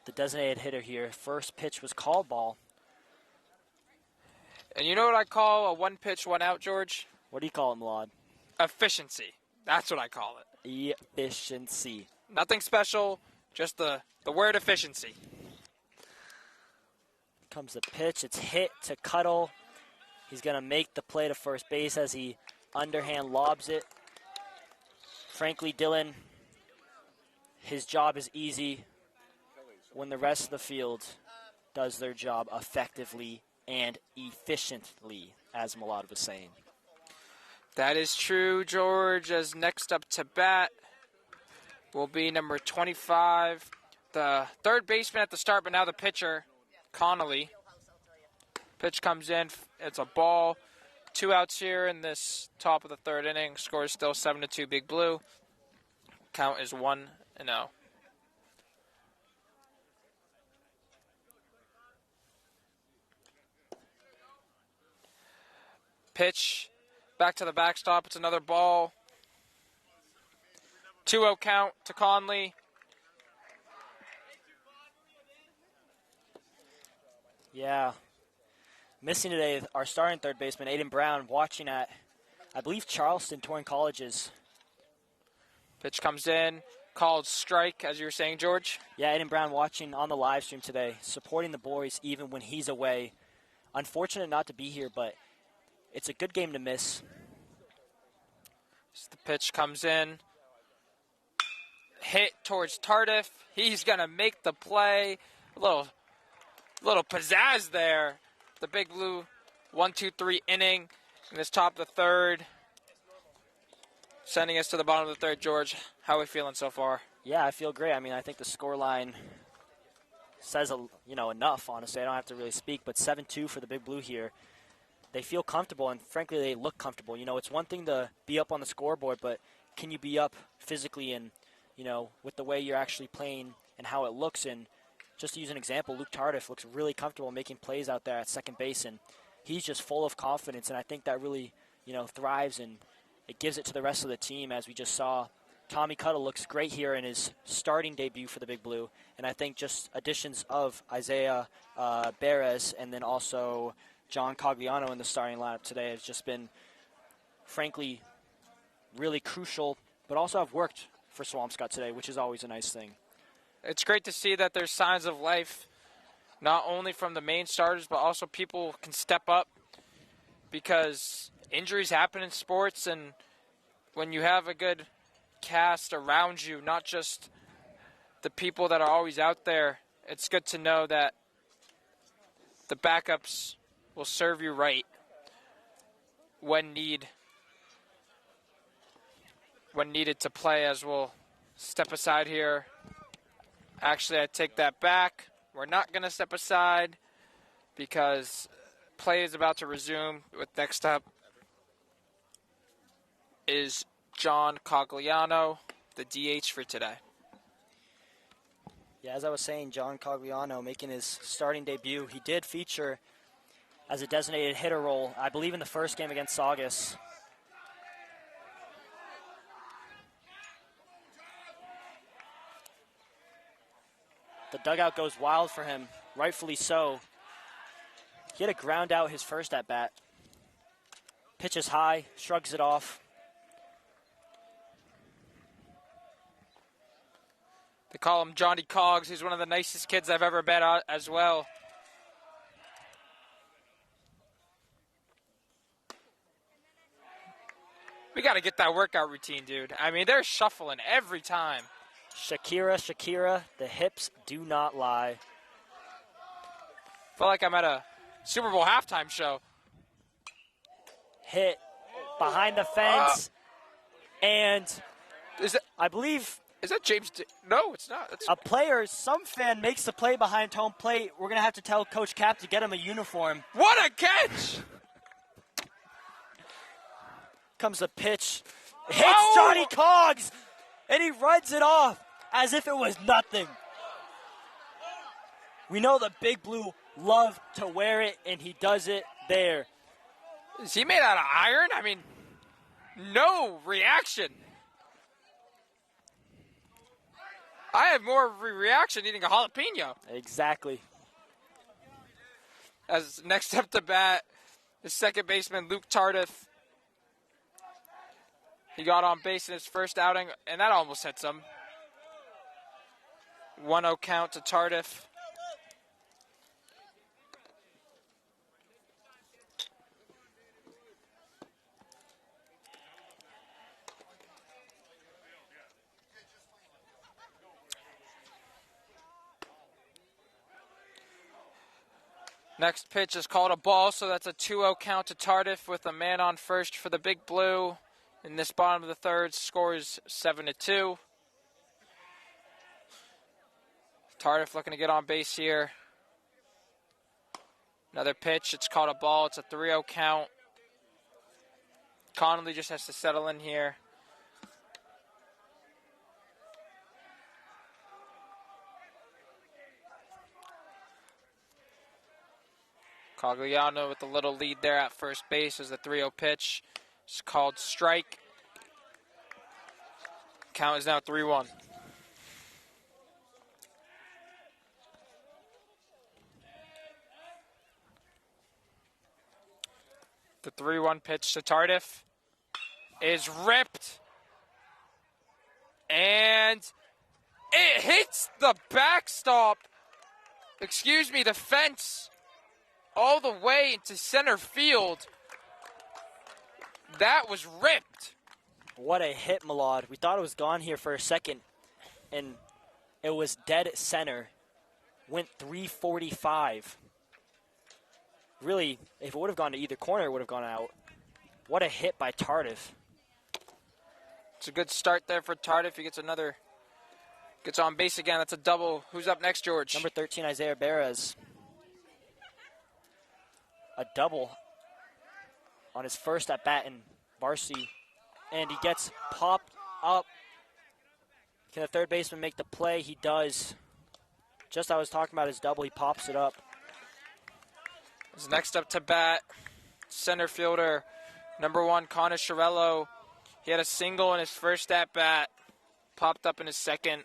The designated hitter here. First pitch was called ball. And you know what I call a one pitch, one out, George? What do you call it, Milad? Efficiency. That's what I call it. Efficiency. Nothing special, just the word efficiency. Comes the pitch. It's hit to Cuddle. He's going to make the play to first base as he underhand lobs it. Frankly, Dylan, his job is easy when the rest of the field does their job effectively and efficiently, as Milad was saying. That is true, George, as next up to bat will be number 25, the third baseman at the start, but now the pitcher, Connolly. Pitch comes in, it's a ball. 2 outs here in this top of the third inning. Score is still 7-2 Big Blue. Count is 1-0. Pitch back to the backstop. It's another ball. 2-0 count to Conley. Yeah. Missing today, our starting third baseman, Aiden Brown, watching at, I believe, Charleston Touring Colleges. Pitch comes in, called strike, as you were saying, George. Yeah, Aiden Brown watching on the live stream today, supporting the boys even when he's away. Unfortunate not to be here, but it's a good game to miss. As the pitch comes in. Hit towards Tardif. He's going to make the play. A little pizzazz there. The Big Blue 1-2-3 inning in this top of the third. Sending us to the bottom of the third, George. How are we feeling so far? Yeah, I feel great. I mean, I think the scoreline says enough, honestly. I don't have to really speak, but 7-2 for the Big Blue here. They feel comfortable, and frankly, they look comfortable. You know, it's one thing to be up on the scoreboard, but can you be up physically and, with the way you're actually playing and how it looks? And just to use an example, Luke Tardif looks really comfortable making plays out there at second base, and he's just full of confidence, and I think that really, thrives, and it gives it to the rest of the team, as we just saw Tommy Cuttle looks great here in his starting debut for the Big Blue. And I think just additions of Isaiah Perez and then also John Cogliano in the starting lineup today has just been, frankly, really crucial, but also have worked for Swampscott today, which is always a nice thing. It's great to see that there's signs of life, not only from the main starters, but also people can step up, because injuries happen in sports, and when you have a good cast around you, not just the people that are always out there, it's good to know that the backups will serve you right when needed to play. As we'll step aside here. Actually, I take that back. We're not going to step aside because play is about to resume. With next up is John Cogliano, the DH for today. Yeah, as I was saying, John Cogliano making his starting debut. He did feature as a designated hitter role, I believe, in the first game against Saugus. The dugout goes wild for him, rightfully so. He had to ground out his first at-bat. Pitches high, shrugs it off. They call him Johnny Cogs. He's one of the nicest kids I've ever met as well. We got to get that workout routine, dude. I mean, they're shuffling every time. Shakira, the hips do not lie. Feel like I'm at a Super Bowl halftime show. Hit behind the fence. And is it? I believe... Is that James? No, it's not. A player, some fan makes the play behind home plate. We're going to have to tell Coach Cap to get him a uniform. What a catch! Comes the pitch. Hits Johnny Cogs! And he runs it off as if it was nothing. We know the Big Blue love to wear it, and he does it there. Is he made out of iron? I mean, no reaction. I have more of a reaction eating a jalapeno. Exactly. As next up to bat, the second baseman, Luke Tardif. He got on base in his first outing, and that almost hits him. 1-0 count to Tardif. Next pitch is called a ball, so that's a 2-0 count to Tardif with a man on first for the Big Blue. In this bottom of the third, score is 7-2. Tardif looking to get on base here. Another pitch, it's called a ball. It's a 3-0 count. Connolly just has to settle in here. Cogliano with a little lead there at first base as the 3-0 pitch. It's called strike. Count is now 3-1. The 3-1 pitch to Tardif is ripped. And it hits the backstop. Excuse me, the fence. All the way into center field. That was ripped. What a hit, Malad. We thought it was gone here for a second, and it was dead at center. Went 345. Really, if it would have gone to either corner, it would have gone out. What a hit by Tardif. It's a good start there for Tardif. He gets on base again. That's a double. Who's up next, George? Number 13, Isaiah Perez. A double on his first at bat in varsity, and he gets popped up. Can the third baseman make the play? He does. Just I was talking about his double, he pops it up. His next up to bat, center fielder, number 1, Connor Chiarello. He had a single in his first at bat. popped up in his second.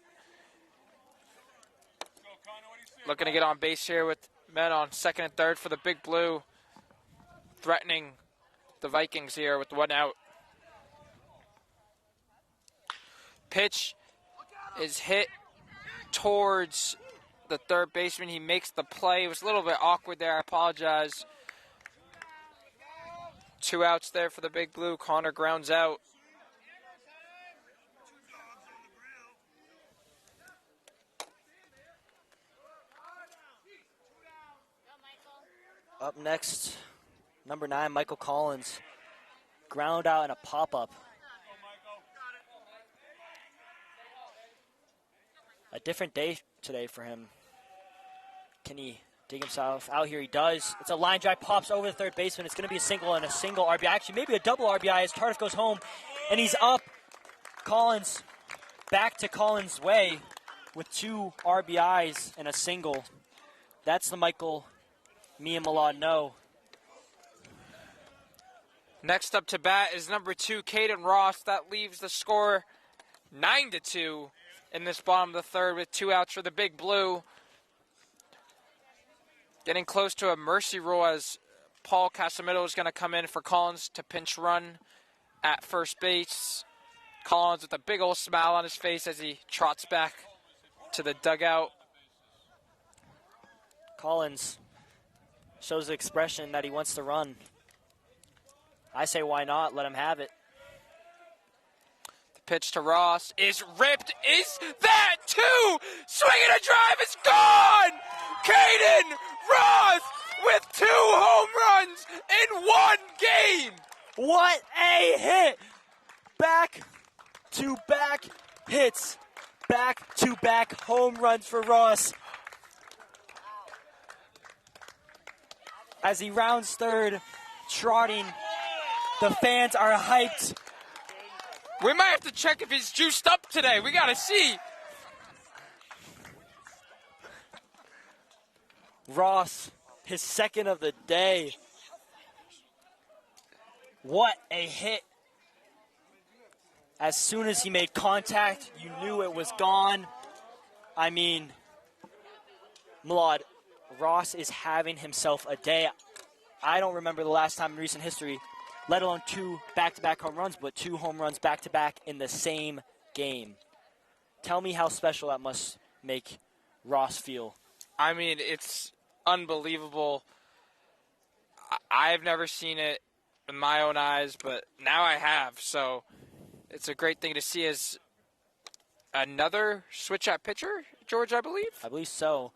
Looking to get on base here with men on second and third for the Big Blue. Threatening the Vikings here with 1 out. Pitch is hit towards the third baseman. He makes the play. It was a little bit awkward there. I apologize. 2 outs there for the Big Blue. Connor grounds out. Up next, number 9, Michael Collins. Ground out and a pop-up. A different day today for him. Can he dig himself out here? He does. It's a line drive, pops over the third baseman. It's going to be a single and a single RBI. Actually, maybe a double RBI as Tardif goes home, and he's up. Collins, back to Collins' way with 2 RBIs and a single. That's the Michael me and Milad know. Next up to bat is number 2, Caden Ross. That leaves the score 9-2 in this bottom of the third with 2 outs for the Big Blue. Getting close to a mercy rule as Paul Casamito is going to come in for Collins to pinch run at first base. Collins with a big old smile on his face as he trots back to the dugout. Collins shows the expression that he wants to run. I say why not? Let him have it. The pitch to Ross is ripped. Is that 2? Swinging a drive is gone! Caden Ross with 2 home runs in 1 game! What a hit! Back-to-back hits. Back-to-back home runs for Ross. As he rounds third, trotting, the fans are hyped. We might have to check if he's juiced up today. We got to see. Ross, his second of the day. What a hit. As soon as he made contact, you knew it was gone. I mean, Milad, Ross is having himself a day. I don't remember the last time in recent history, let alone 2 back-to-back home runs, but 2 home runs back-to-back in the same game. Tell me how special that must make Ross feel. I mean, it's unbelievable. I've never seen it in my own eyes, but now I have. So it's a great thing to see as another switch at pitcher, George, I believe? I believe so.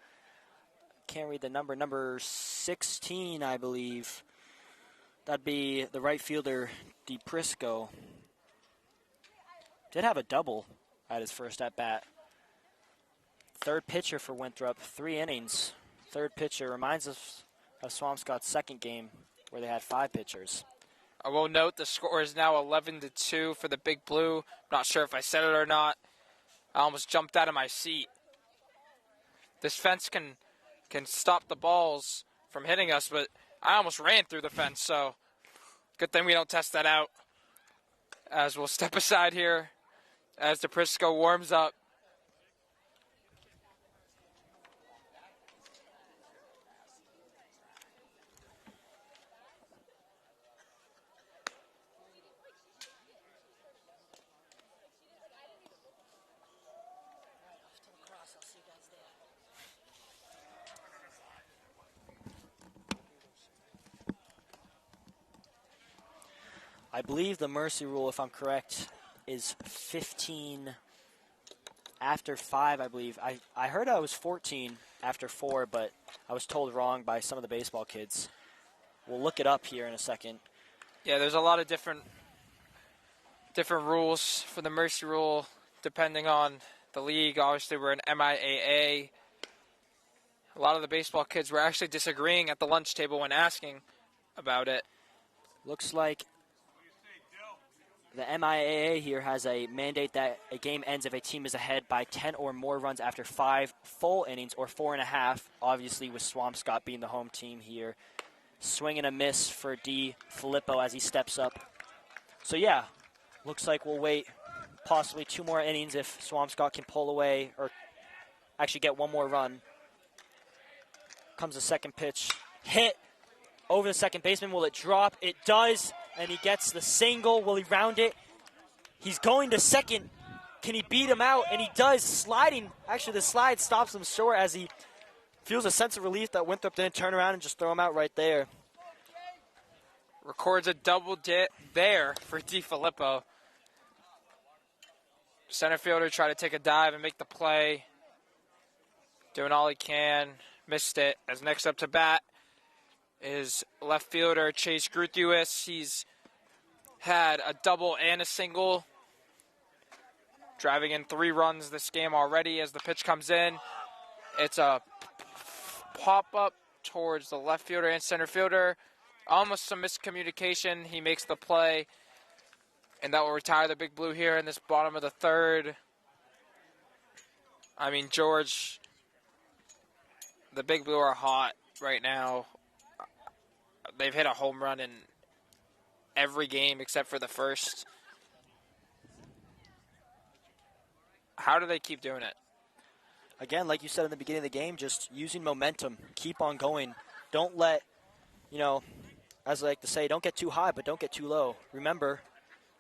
Can't read the number. Number 16, I believe. That'd be the right fielder, DePrisco. Did have a double at his first at-bat. Third pitcher for Winthrop, 3 innings. Third pitcher reminds us of Swampscott's second game where they had 5 pitchers. I will note the score is now 11-2 for the Big Blue. Not sure if I said it or not. I almost jumped out of my seat. This fence can stop the balls from hitting us, but I almost ran through the fence, so good thing we don't test that out. As we'll step aside here as DePrisco warms up. I believe the mercy rule, if I'm correct, is 15 after 5, I believe. I heard I was 14 after 4, but I was told wrong by some of the baseball kids. We'll look it up here in a second. Yeah, there's a lot of different rules for the mercy rule depending on the league. Obviously, we're in MIAA. A lot of the baseball kids were actually disagreeing at the lunch table when asking about it. Looks like the MIAA here has a mandate that a game ends if a team is ahead by 10 or more runs after 5 full innings or 4.5, obviously with Swampscott being the home team here. Swing and a miss for D. Filippo as he steps up. So yeah, looks like we'll wait possibly 2 more innings if Swampscott can pull away or actually get 1 more run. Comes the second pitch. Hit over the second baseman. Will it drop? It does, and he gets the single. Will he round it? He's going to second. Can he beat him out? And he does, sliding. Actually, the slide stops him short as he feels a sense of relief that Winthrop didn't turn around and just throw him out right there. Records a double there for DiFilippo. Center fielder tried to take a dive and make the play. Doing all he can. Missed it. As next up to bat is left fielder Chase Gruthius. He's had a double and a single, driving in 3 runs this game already. As the pitch comes in, it's a pop-up towards the left fielder and center fielder. Almost some miscommunication. He makes the play, and that will retire the Big Blue here in this bottom of the third. I mean, George, the Big Blue are hot right now. They've hit a home run in every game except for the first. How do they keep doing it? Again, like you said in the beginning of the game, just using momentum. Keep on going. Don't let, as I like to say, don't get too high, but don't get too low. Remember,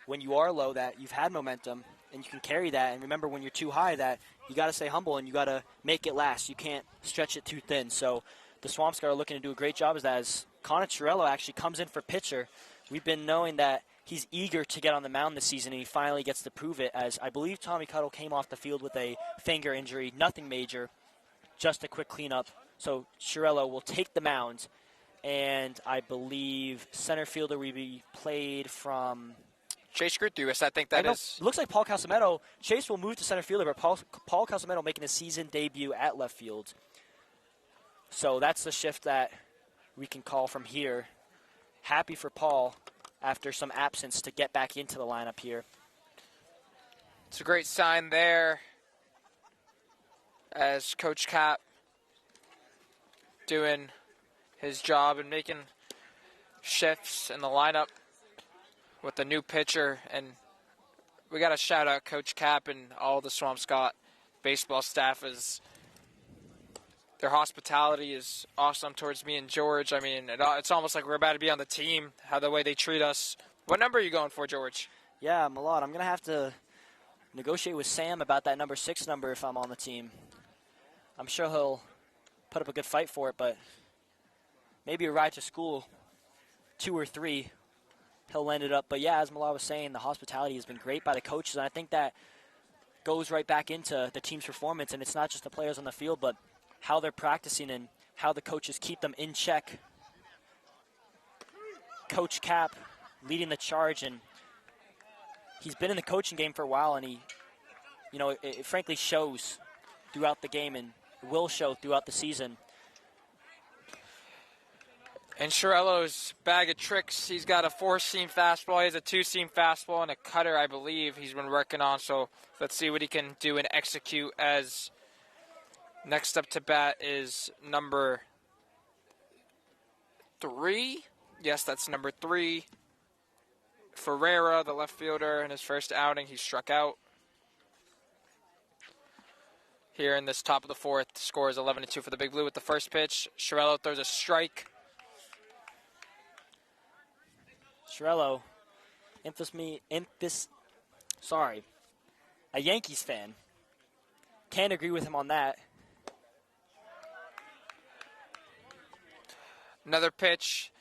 when you are low, that you've had momentum, and you can carry that. And remember, when you're too high, that you got to stay humble, and you got to make it last. You can't stretch it too thin. So the Swampscott are looking to do a great job as Connor Chiarello actually comes in for pitcher. We've been knowing that he's eager to get on the mound this season, and he finally gets to prove it, as I believe Tommy Cuttle came off the field with a finger injury, nothing major, just a quick cleanup. So Chiarello will take the mound, and I believe center fielder will be played from Chase Gruthius, I think that is. It looks like Paul Calsamento. Chase will move to center fielder, but Paul Calsamento making his season debut at left field. So that's the shift that we can call from here. Happy for Paul after some absence to get back into the lineup here. It's a great sign there as Coach Cap doing his job and making shifts in the lineup with the new pitcher. And we got to shout out Coach Cap and all the Swampscott baseball staff, as their hospitality is awesome towards me and George. I mean, it's almost like we're about to be on the team, how the way they treat us. What number are you going for, George? Yeah, Malad, I'm going to have to negotiate with Sam about that number 6 number if I'm on the team. I'm sure he'll put up a good fight for it, but maybe a ride to school, 2 or 3, he'll end it up. But yeah, as Malad was saying, the hospitality has been great by the coaches, and I think that goes right back into the team's performance, and it's not just the players on the field, but how they're practicing and how the coaches keep them in check. Coach Cap leading the charge, and he's been in the coaching game for a while, and it frankly shows throughout the game and will show throughout the season. And Chiarello's bag of tricks, he's got a 4-seam fastball, he has a 2-seam fastball, and a cutter, I believe, he's been working on. So let's see what he can do and execute. As next up to bat is number 3. Yes, that's number 3. Ferreira, the left fielder, in his first outing, he struck out. Here in this top of the 4th, the score is 11-2 for the Big Blue with the first pitch. Chiarello throws a strike. Chiarello, a Yankees fan. Can't agree with him on that. Another pitch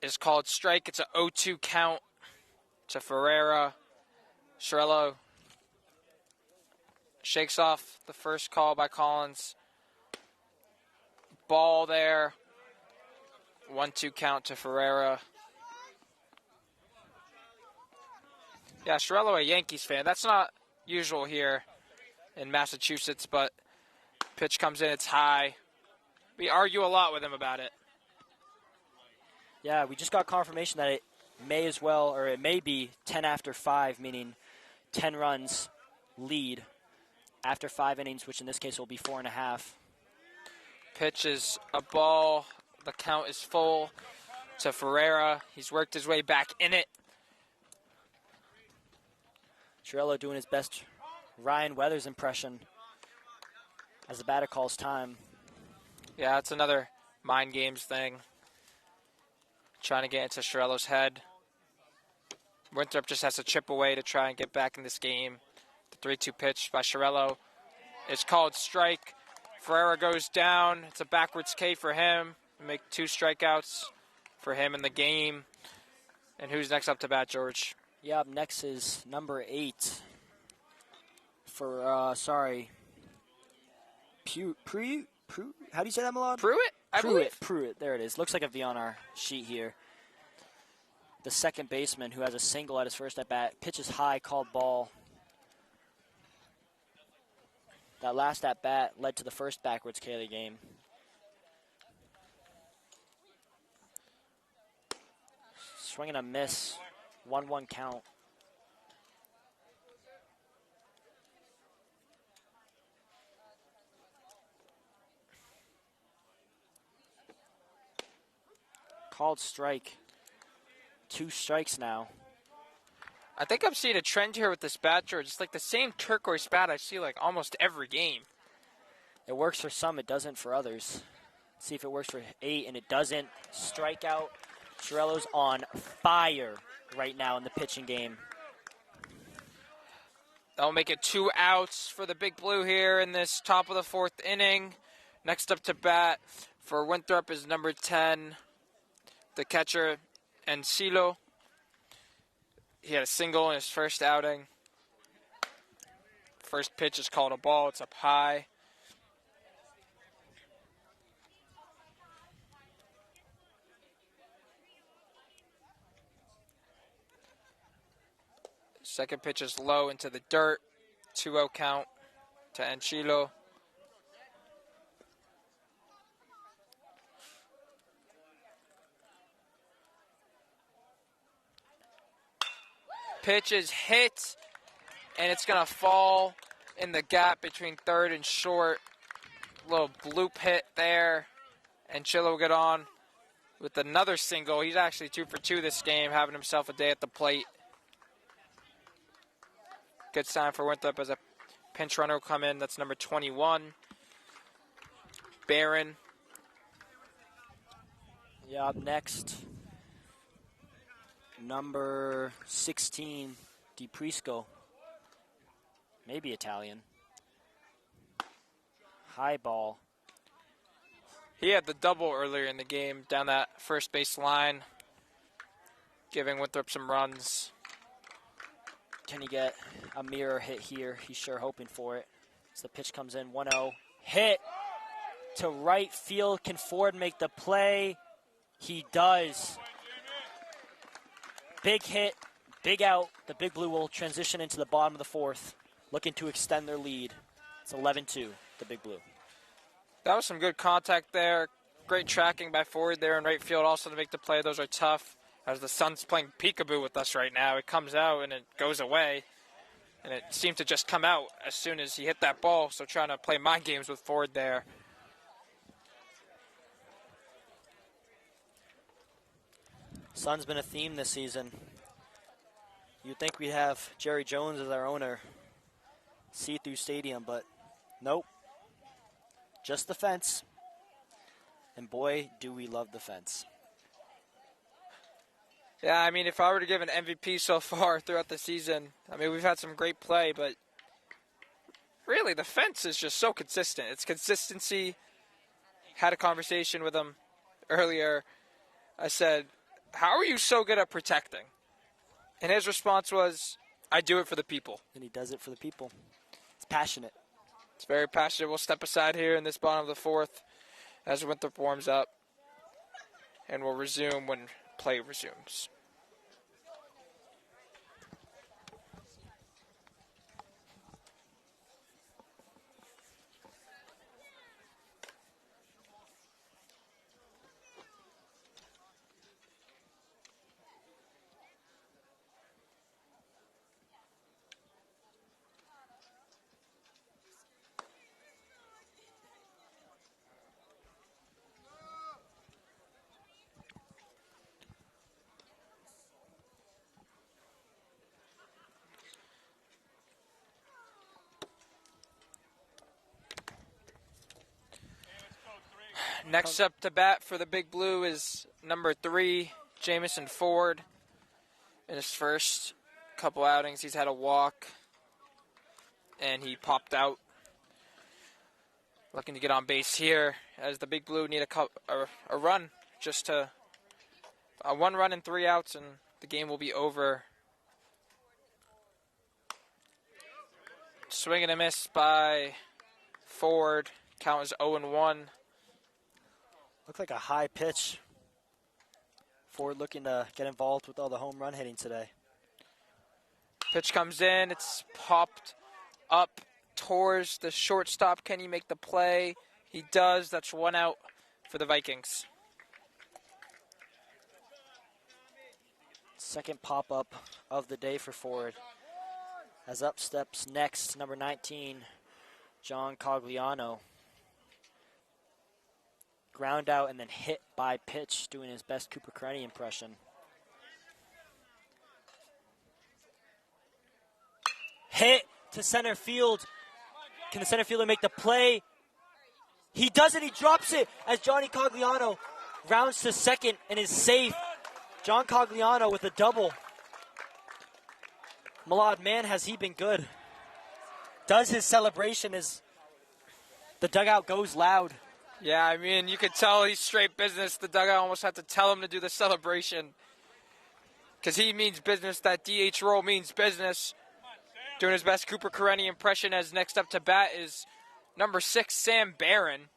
is called strike. It's an 0-2 count to Ferreira. Chiarello shakes off the first call by Collins. Ball there. 1-2 count to Ferreira. Yeah, Chiarello, a Yankees fan. That's not usual here in Massachusetts, but pitch comes in, it's high. We argue a lot with him about it. Yeah, we just got confirmation that it may be 10 after 5, meaning 10 runs lead after 5 innings, which in this case will be 4.5. Pitch is a ball. The count is full to Ferreira. He's worked his way back in it. Chiarello doing his best Ryan Weathers impression as the batter calls time. Yeah, it's another mind games thing. Trying to get into Chiarello's head. Winthrop just has to chip away to try and get back in this game. The 3-2 pitch by Chiarello is called strike. Ferreira goes down. It's a backwards K for him. Make 2 strikeouts for him in the game. And who's next up to bat, George? Yeah, up next is number 8 for, how do you say that, Milad? Pruitt, I believe. Pruitt, there it is. Looks like a V on our sheet here. The second baseman who has a single at his first at bat. Pitches high, called ball. That last at bat led to the first backwards K of the game. Swing and a miss. 1-1 count. Called strike. 2 strikes now. I think I'm seeing a trend here with this bat, George. It's like the same turquoise bat I see like almost every game. It works for some, it doesn't for others. See if it works for 8, and it doesn't. Strikeout. Chiarello's on fire right now in the pitching game. That'll make it 2 outs for the Big Blue here in this top of the 4th inning. Next up to bat for Winthrop is number 10, the catcher, Encilo. He had a single in his first outing. First pitch is called a ball. It's up high. Second pitch is low into the dirt. 2-0 count to Encilo. Pitch is hit, and it's going to fall in the gap between third and short. Little bloop hit there. Encilo will get on with another single. He's actually 2 for 2 this game, having himself a day at the plate. Good sign for Winthrop as a pinch runner will come in. That's number 21, Barron. Yeah, up next, number 16, DiPrisco. Maybe Italian. High ball. He had the double earlier in the game down that first base line, giving Winthrop some runs. Can he get a mirror hit here? He's sure hoping for it. As the pitch comes in, 1-0. Hit to right field. Can Ford make the play? He does. Big hit, big out. The Big Blue will transition into the bottom of the 4th, looking to extend their lead. It's 11-2, the Big Blue. That was some good contact there. Great tracking by Ford there in right field also to make the play. Those are tough. As the sun's playing peekaboo with us right now, it comes out and it goes away. And it seemed to just come out as soon as he hit that ball. So trying to play mind games with Ford there. Sun's been a theme this season. You'd think we'd have Jerry Jones as our owner. See-through stadium, but nope. Just the fence. And boy, do we love the fence. Yeah, I mean, if I were to give an MVP so far throughout the season, I mean, we've had some great play, but really the fence is just so consistent. It's consistency. Had a conversation with him earlier. I said, how are you so good at protecting? And his response was, I do it for the people. And he does it for the people. It's passionate. It's very passionate. We'll step aside here in this bottom of the 4th as Winthrop warms up. And we'll resume when play resumes. Next up to bat for the Big Blue is number 3, Jamison Ford. In his first couple outings, he's had a walk, and he popped out. Looking to get on base here, as the Big Blue need a run, just to 1 run and 3 outs, and the game will be over. Swing and a miss by Ford. Count is 0-1. Looked like a high pitch. Ford looking to get involved with all the home run hitting today. Pitch comes in. It's popped up towards the shortstop. Can he make the play? He does. That's 1 out for the Vikings. Second pop-up of the day for Ford. As up steps next, number 19, John Cogliano. Ground out and then hit by pitch, doing his best Cooper Crenny impression. Hit to center field. Can the center fielder make the play? He does it. He drops it as Johnny Cogliano rounds to second and is safe. John Cogliano with a double. Malad, man, has he been good. Does his celebration as the dugout goes loud. Yeah, I mean, you could tell he's straight business. The dugout almost had to tell him to do the celebration, because he means business. That DH role means business. Doing his best Cooper Crenny impression, as next up to bat is number 6, Sam Barron.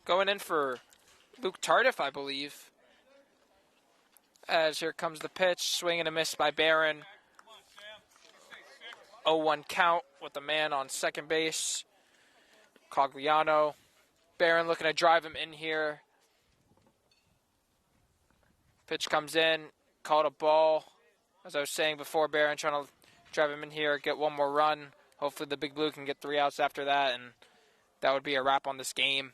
Going in for Luke Tardif, I believe. As here comes the pitch, swing and a miss by Barron. 0-1 count with the man on second base. Cogliano. Barron looking to drive him in here. Pitch comes in, called a ball. As I was saying before, Barron trying to drive him in here, get 1 more run. Hopefully the Big Blue can get 3 outs after that, and that would be a wrap on this game.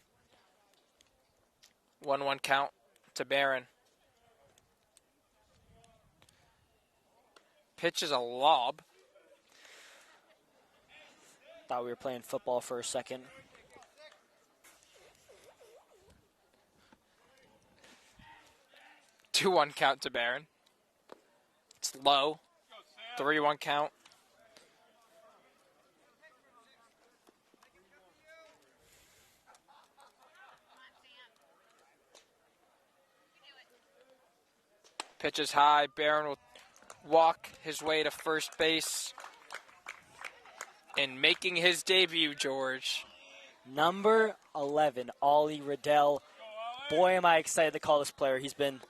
1-1 count to Barron. Pitch is a lob. Thought we were playing football for a second. Two 2-1 count to Barron. It's low. 3-1 count. Pitch is high. Barron will walk his way to first base. And making his debut, George. Number 11, Ollie Riddell. Boy, am I excited to call this player. He's been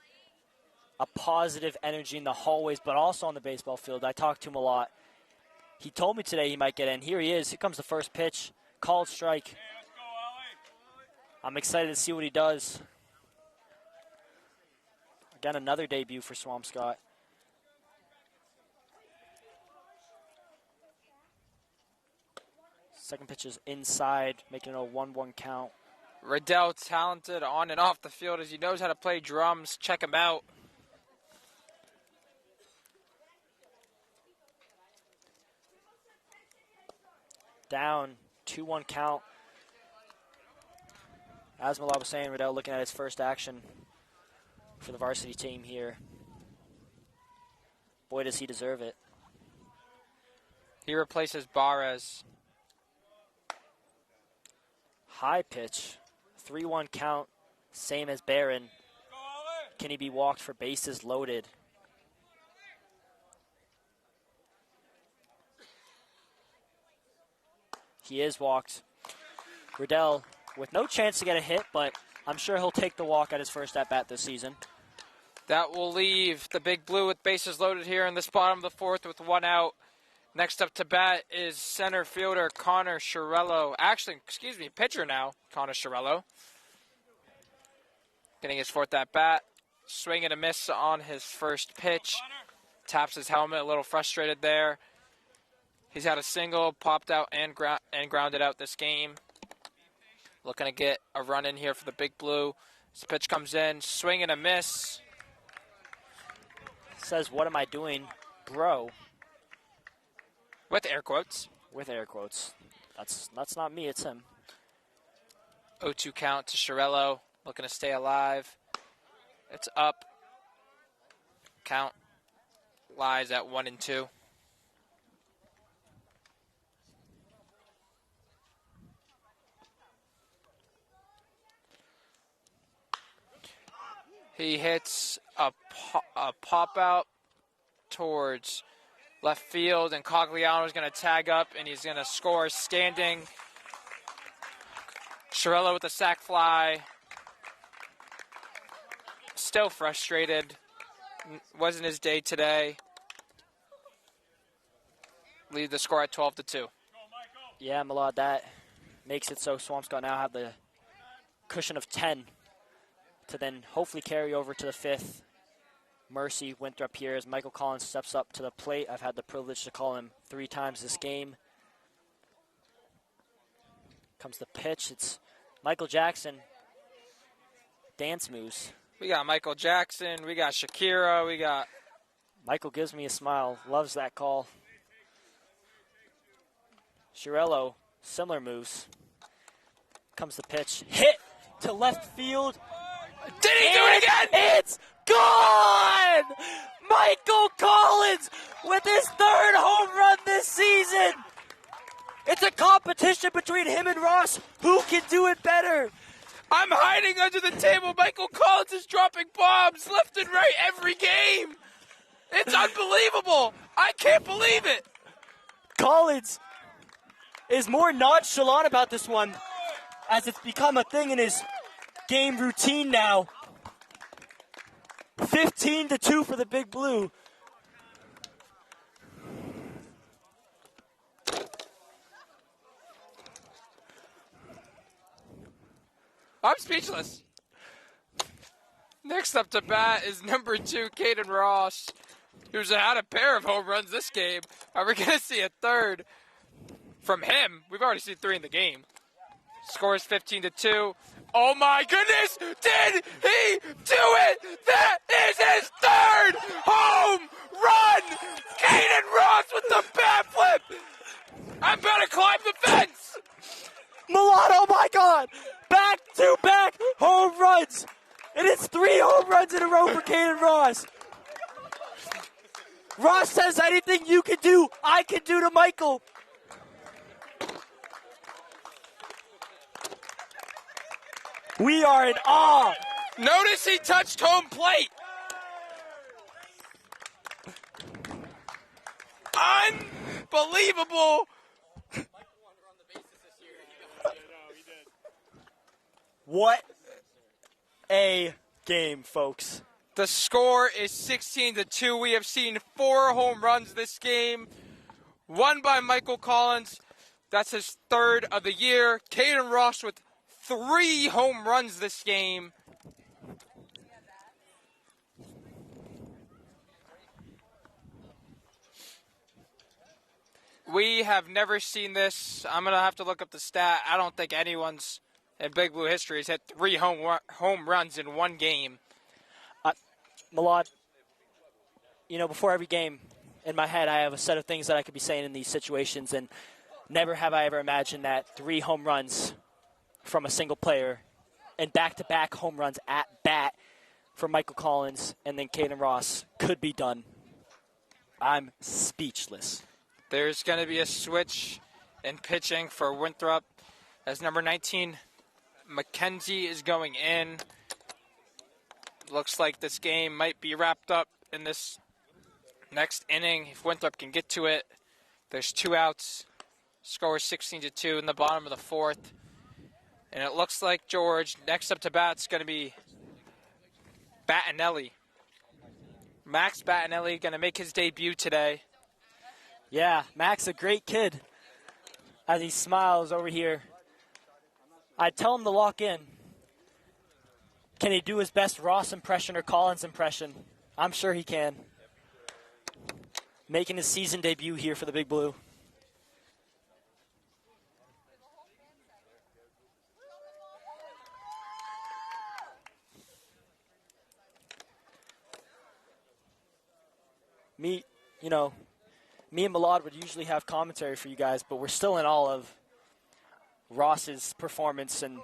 a positive energy in the hallways, but also on the baseball field. I talked to him a lot. He told me today he might get in. Here he is. Here comes the first pitch. Called strike. I'm excited to see what he does. Again, another debut for Swampscott. Second pitch is inside, making it a 1-1 count. Riddell, talented on and off the field as he knows how to play drums. Check him out. Down, 2-1 count. As Malab was saying, Riddell looking at his first action for the varsity team here. Boy, does he deserve it. He replaces Barres. High pitch, 3-1 count, same as Barron. Can he be walked for bases loaded? He is walked. Riddell with no chance to get a hit, but I'm sure he'll take the walk at his first at-bat this season. That will leave the Big Blue with bases loaded here in this bottom of the fourth with 1 out. Next up to bat is center fielder Connor Chiarello. Actually, pitcher now, Connor Chiarello. Getting his fourth at bat. Swing and a miss on his first pitch. Taps his helmet, a little frustrated there. He's had a single, popped out, and grounded out this game. Looking to get a run in here for the Big Blue. This pitch comes in, swing and a miss. Says, what am I doing, bro? With air quotes. With air quotes. That's not me, it's him. 0-2 count to Chiarello, looking to stay alive. It's up. Count lies at 1-2. He hits a pop out towards left field, and Cogliano's going to tag up, and he's going to score standing. Chiarello with a sac fly. Still frustrated. Wasn't his day today. Lead the score at 12-2. Yeah, Malad, that makes it so Swampscott now have the cushion of 10 to then hopefully carry over to the 5th. Mercy Winthrop here as Michael Collins steps up to the plate. I've had the privilege to call him 3 times this game. Comes the pitch. It's Michael Jackson. Dance moves. We got Michael Jackson. We got Shakira. We got... Michael gives me a smile. Loves that call. Chiarello, similar moves. Comes the pitch. Hit to left field. Did he do it again? It's gone! Michael Collins with his 3rd home run this season. It's a competition between him and Ross. Who can do it better? I'm hiding under the table. Michael Collins is dropping bombs left and right every game. It's unbelievable. I can't believe it. Collins is more nonchalant about this one as it's become a thing in his game routine now. 15-2 for the Big Blue. I'm speechless. Next up to bat is number 2, Caden Ross, who's had a pair of home runs this game. Are we going to see a 3rd from him? We've already seen 3 in the game. Scores 15-2. Oh my goodness! Did he do it? That is his 3rd home run! Caden Ross with the bat flip! I better climb the fence! Milano, oh my God! Back-to-back home runs! And it's 3 home runs in a row for Caden Ross. Ross says anything you can do, I can do to Michael. We are in awe. Notice he touched home plate. Unbelievable. What a game, folks. The score is 16-2. We have seen 4 home runs this game. 1 by Michael Collins. That's his 3rd of the year. Caden Ross with 3 home runs this game. We have never seen this. I'm going to have to look up the stat. I don't think anyone's in Big Blue history has hit 3 home runs in 1 game. Malad, you know, before every game, in my head, I have a set of things that I could be saying in these situations, and never have I ever imagined that 3 home runs from a single player and back-to-back home runs at bat for Michael Collins and then Caden Ross could be done. I'm speechless. There's going to be a switch in pitching for Winthrop as number 19, McKenzie, is going in. Looks like this game might be wrapped up in this next inning if Winthrop can get to it. There's 2 outs. Score 16-2 in the bottom of the 4th. And it looks like, George, next up to bat is going to be Battinelli. Max Battinelli going to make his debut today. Yeah, Max, a great kid. As he smiles over here. I tell him to lock in. Can he do his best Ross impression or Collins impression? I'm sure he can. Making his season debut here for the Big Blue. Me and Malad would usually have commentary for you guys, but we're still in awe of Ross's performance and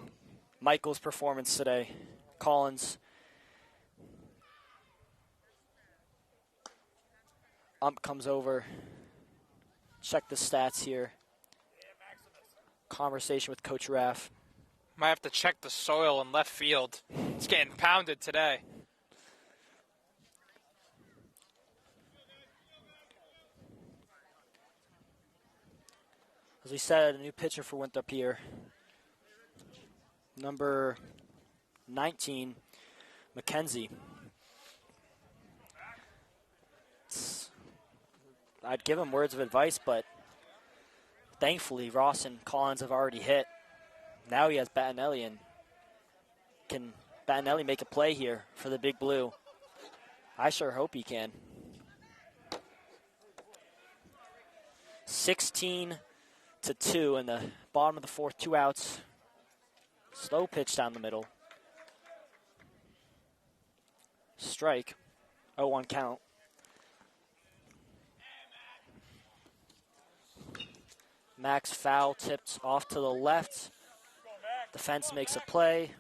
Michael's performance today. Collins. Ump comes over. Check the stats here. Conversation with Coach Raff. Might have to check the soil in left field. It's getting pounded today. As we said, a new pitcher for Winthrop here. Number 19, McKenzie. I'd give him words of advice, but thankfully Ross and Collins have already hit. Now he has Battinelli, and can Battinelli make a play here for the Big Blue? I sure hope he can. 16-2 in the bottom of the fourth, 2 outs. Slow pitch down the middle. Strike. 0-1 count. Max foul tipped off to the left. Defense makes a play.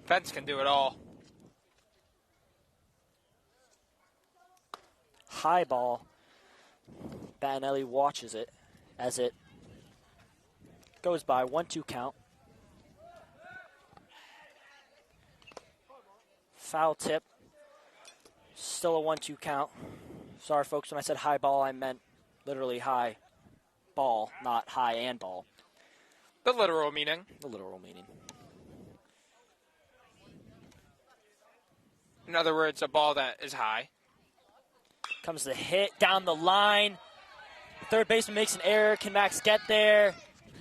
Fence can do it all. High ball. Battinelli watches it as it goes by. 1-2 count. Foul tip. Still a 1-2 count. Sorry, folks, when I said high ball, I meant literally high ball, not high and ball. The literal meaning. The literal meaning. In other words, a ball that is high. Comes the hit down the line. Third baseman makes an error. Can Max get there?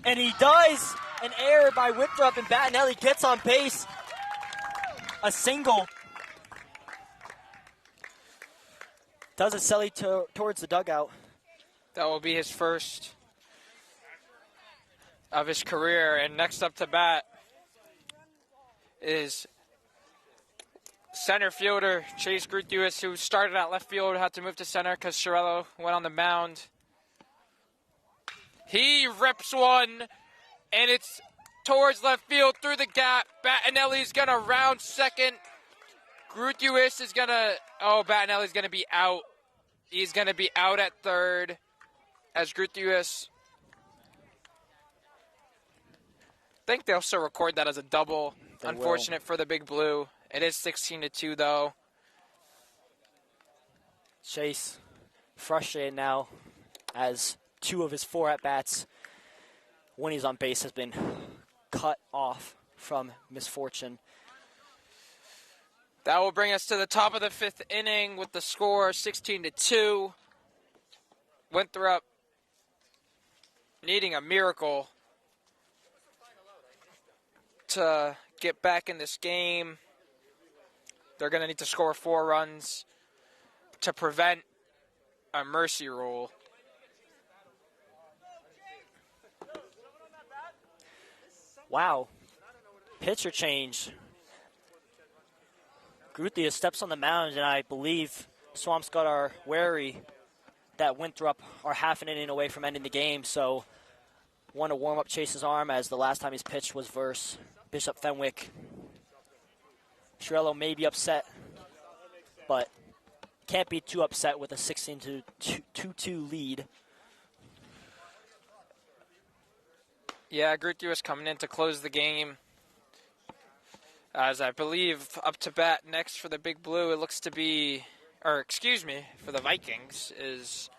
And he does! An error by Winthrop, and Battinelli gets on base. A single. Does it sell towards the dugout? That will be his first of his career. And next up to bat is center fielder Chase Gruthuis, who started at left field, had to move to center because Chiarello went on the mound. He rips one, and it's towards left field through the gap. Battinelli's going to round second. Gruthuis is going to, Battinelli's going to be out. He's going to be out at third as Gruthuis. I think they'll still record that as a double. They Unfortunate will. for the Big Blue. It is 16-2 though. Chase frustrated now as 2 of his 4 at-bats when he's on base has been cut off from misfortune. That will bring us to the top of the 5th inning with the score 16-2. Winthrop needing a miracle to get back in this game. They're going to need to score 4 runs to prevent a mercy rule. Wow. Pitcher change. Gruthuis steps on the mound, and I believe Swampscott are wary that Winthrop are half an inning away from ending the game, so want to warm up Chase's arm as the last time he's pitched was versus Bishop Fenwick. Chiarello may be upset, but can't be too upset with a 16-2 lead. Yeah, Gruthuis coming in to close the game. As I believe up to bat next for the Big Blue, it looks to be, for the Vikings, is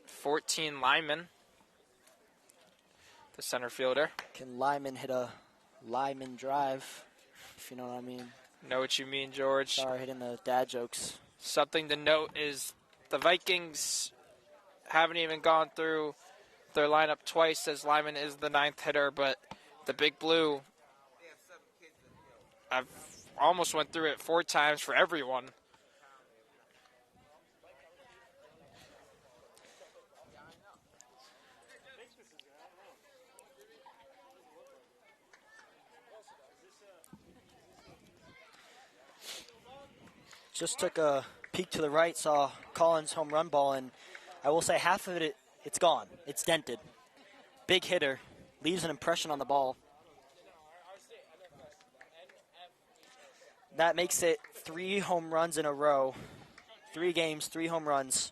14 Lyman, the center fielder. Can Lyman hit a Lyman drive, if you know what I mean? Know what you mean, George. Sorry, hitting the dad jokes. Something to note is the Vikings haven't even gone through their lineup twice, as Lyman is the 9th hitter, but the Big Blue, I've almost went through it 4 times for everyone. Just took a peek to the right, saw Collins' home run ball, and I will say half of it, it's gone. It's dented. Big hitter. leaves an impression on the ball. That makes it 3 home runs in a row. 3 games, 3 home runs.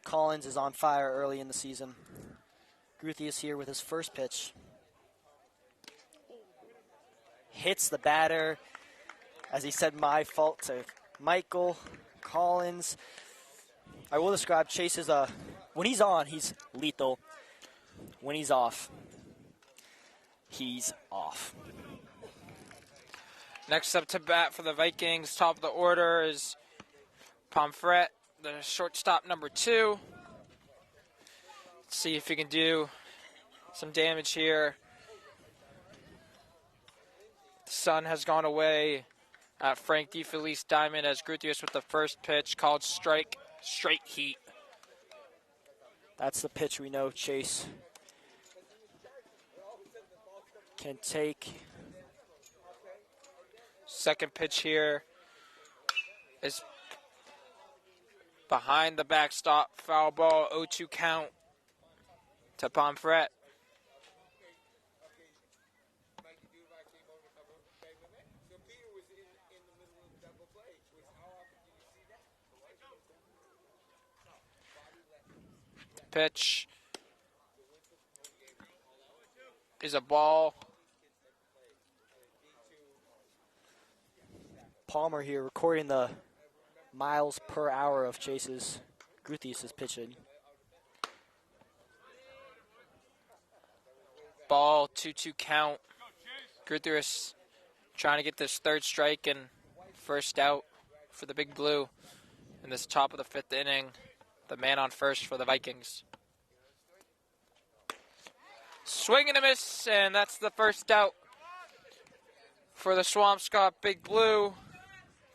Collins is on fire early in the season. Groothius here with his first pitch. Hits the batter. As he said, my fault to Michael Collins. I will describe Chase as when he's on, he's lethal. When he's off, he's off. Next up to bat for the Vikings, top of the order is Pomfret, the shortstop number 2. Let's see if he can do some damage here. The sun has gone away at Frank DeFelice Diamond as Groothius with the first pitch called strike, straight heat. That's the pitch we know Chase can take. Second pitch here is behind the backstop, foul ball, 0-2 count to Pomfret. Pitch is a ball. Palmer here recording the miles per hour of Chase's Groothius' pitching. Ball, 2-2 count. Groothius trying to get this third strike and first out for the Big Blue in this top of the 5th inning. The man on first for the Vikings. Swing and a miss, and that's the first out for the Swampscott Big Blue.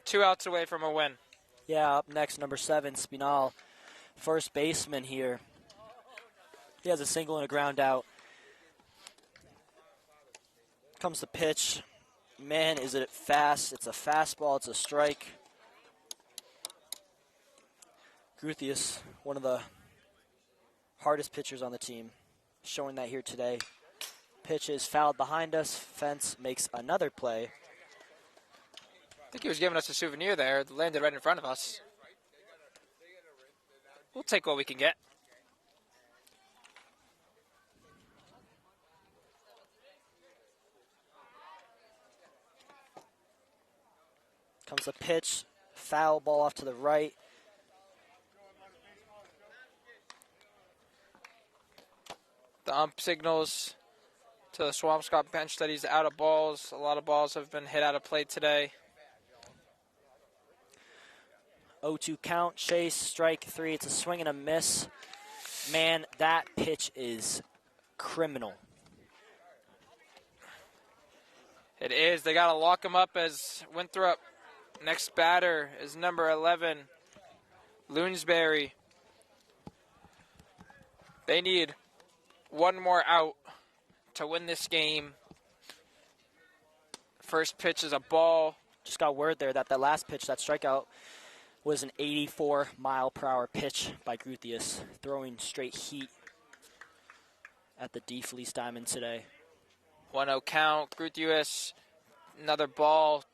2 outs away from a win. Yeah, up next, number 7, Spinal, first baseman here. He has a single and a ground out. Comes the pitch. Man, is it fast. It's a fastball. It's a strike. Groothius, one of the hardest pitchers on the team, showing that here today. Pitch is fouled behind us. Fence makes another play. I think he was giving us a souvenir there. It landed right in front of us. We'll take what we can get. Comes the pitch. Foul ball off to the right. The ump signals to the Swampscott bench that he's out of balls. A lot of balls have been hit out of play today. 0-2 count. Chase, strike 3. It's a swing and a miss. Man, that pitch is criminal. It is. They got to lock him up as Winthrop. Next batter is number 11, Loonsberry. They need one more out to win this game. First pitch is a ball. Just got word there that last pitch, that strikeout, was an 84-mile-per-hour pitch by Groothius, throwing straight heat at the DeFelice Diamond today. 1-0 count. Groothius, another ball.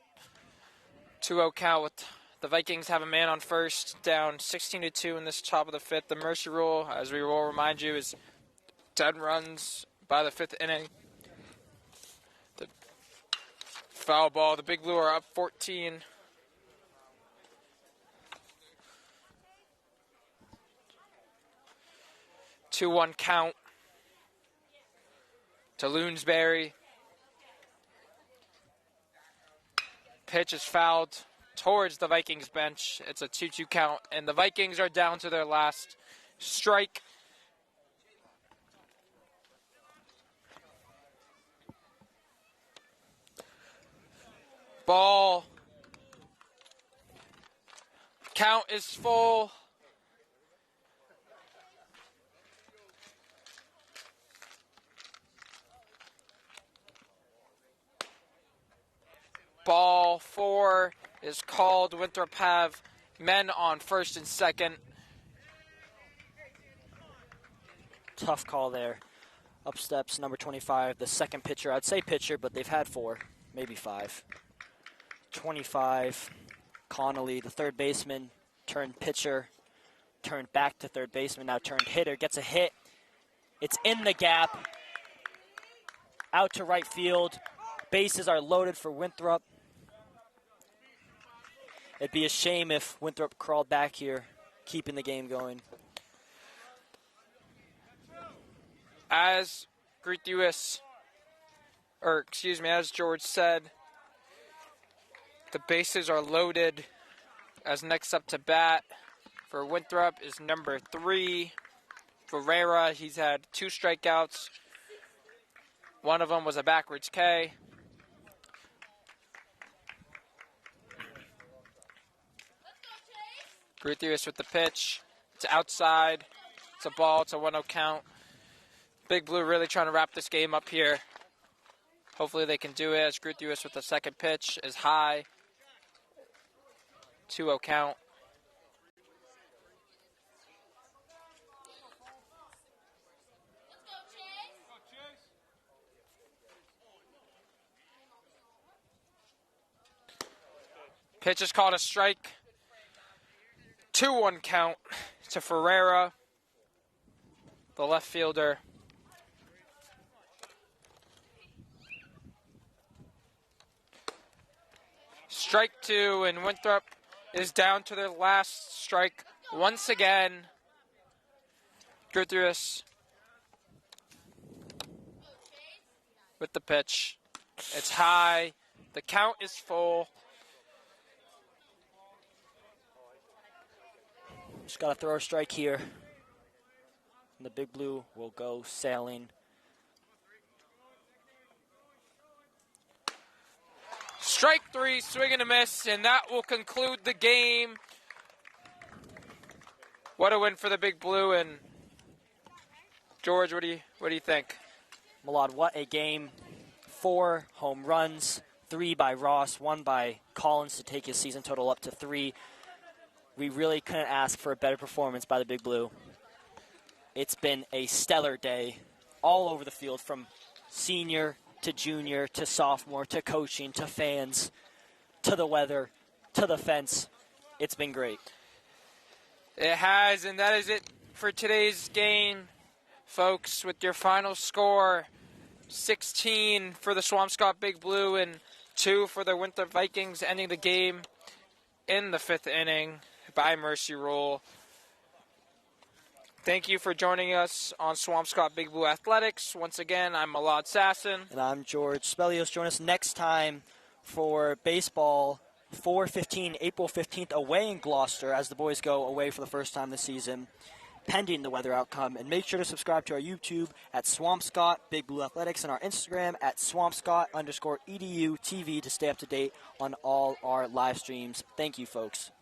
2-0 count with the Vikings have a man on first, down 16-2 in this top of the 5th. The Mercy rule, as we will remind you, is 10 runs by the 5th inning. The foul ball. The Big Blue are up 14. Two-one count to Loonsberry. Pitch is fouled towards the Vikings bench. It's a 2-2 count, and the Vikings are down to their last strike. Ball. Count is full. Ball 4 is called. Winthrop have men on first and second. Tough call there. Up steps number 25, the second pitcher. I'd say pitcher, but they've had 4, maybe 5. 25, Connolly, the third baseman, turned pitcher, turned back to third baseman, now turned hitter, gets a hit. It's in the gap, out to right field. Bases are loaded for Winthrop. It'd be a shame if Winthrop crawled back here, keeping the game going. As George said, the bases are loaded. As next up to bat for Winthrop is number 3, Ferreira. He's had 2 strikeouts. One of them was a backwards K. Gutierrez with the pitch. It's outside. It's a ball. It's a 1-0 count. Big Blue really trying to wrap this game up here. Hopefully they can do it, as Gutierrez with the second pitch is high. 2-0 count. Pitch is called a strike. 2-1 count to Ferreira, the left fielder. Strike 2, and Winthrop is down to their last strike once again. Gutierrez with the pitch. It's high. The count is full. Just got to throw a strike here. And the Big Blue will go sailing. Strike 3, swing and a miss, and that will conclude the game. What a win for the Big Blue. And George, what do you think? Malad, what a game. 4 home runs, 3 by Ross, 1 by Collins to take his season total up to 3. We really couldn't ask for a better performance by the Big Blue. It's been a stellar day all over the field, from senior to junior to sophomore to coaching to fans to the weather to the fence. It's been great. It has, and that is it for today's game, folks, with your final score, 16 for the Swampscott Big Blue and 2 for the Winthrop Vikings, ending the game in the 5th inning by mercy rule. Thank you for joining us on Swampscott Big Blue Athletics. Once again, I'm Malad Sasson. And I'm George Spelios. Join us next time for baseball, 4:15, April 15th, away in Gloucester, as the boys go away for the first time this season, pending the weather outcome. And make sure to subscribe to our YouTube at Swampscott Big Blue Athletics and our Instagram at Swampscott_EDU TV to stay up to date on all our live streams. Thank you, folks.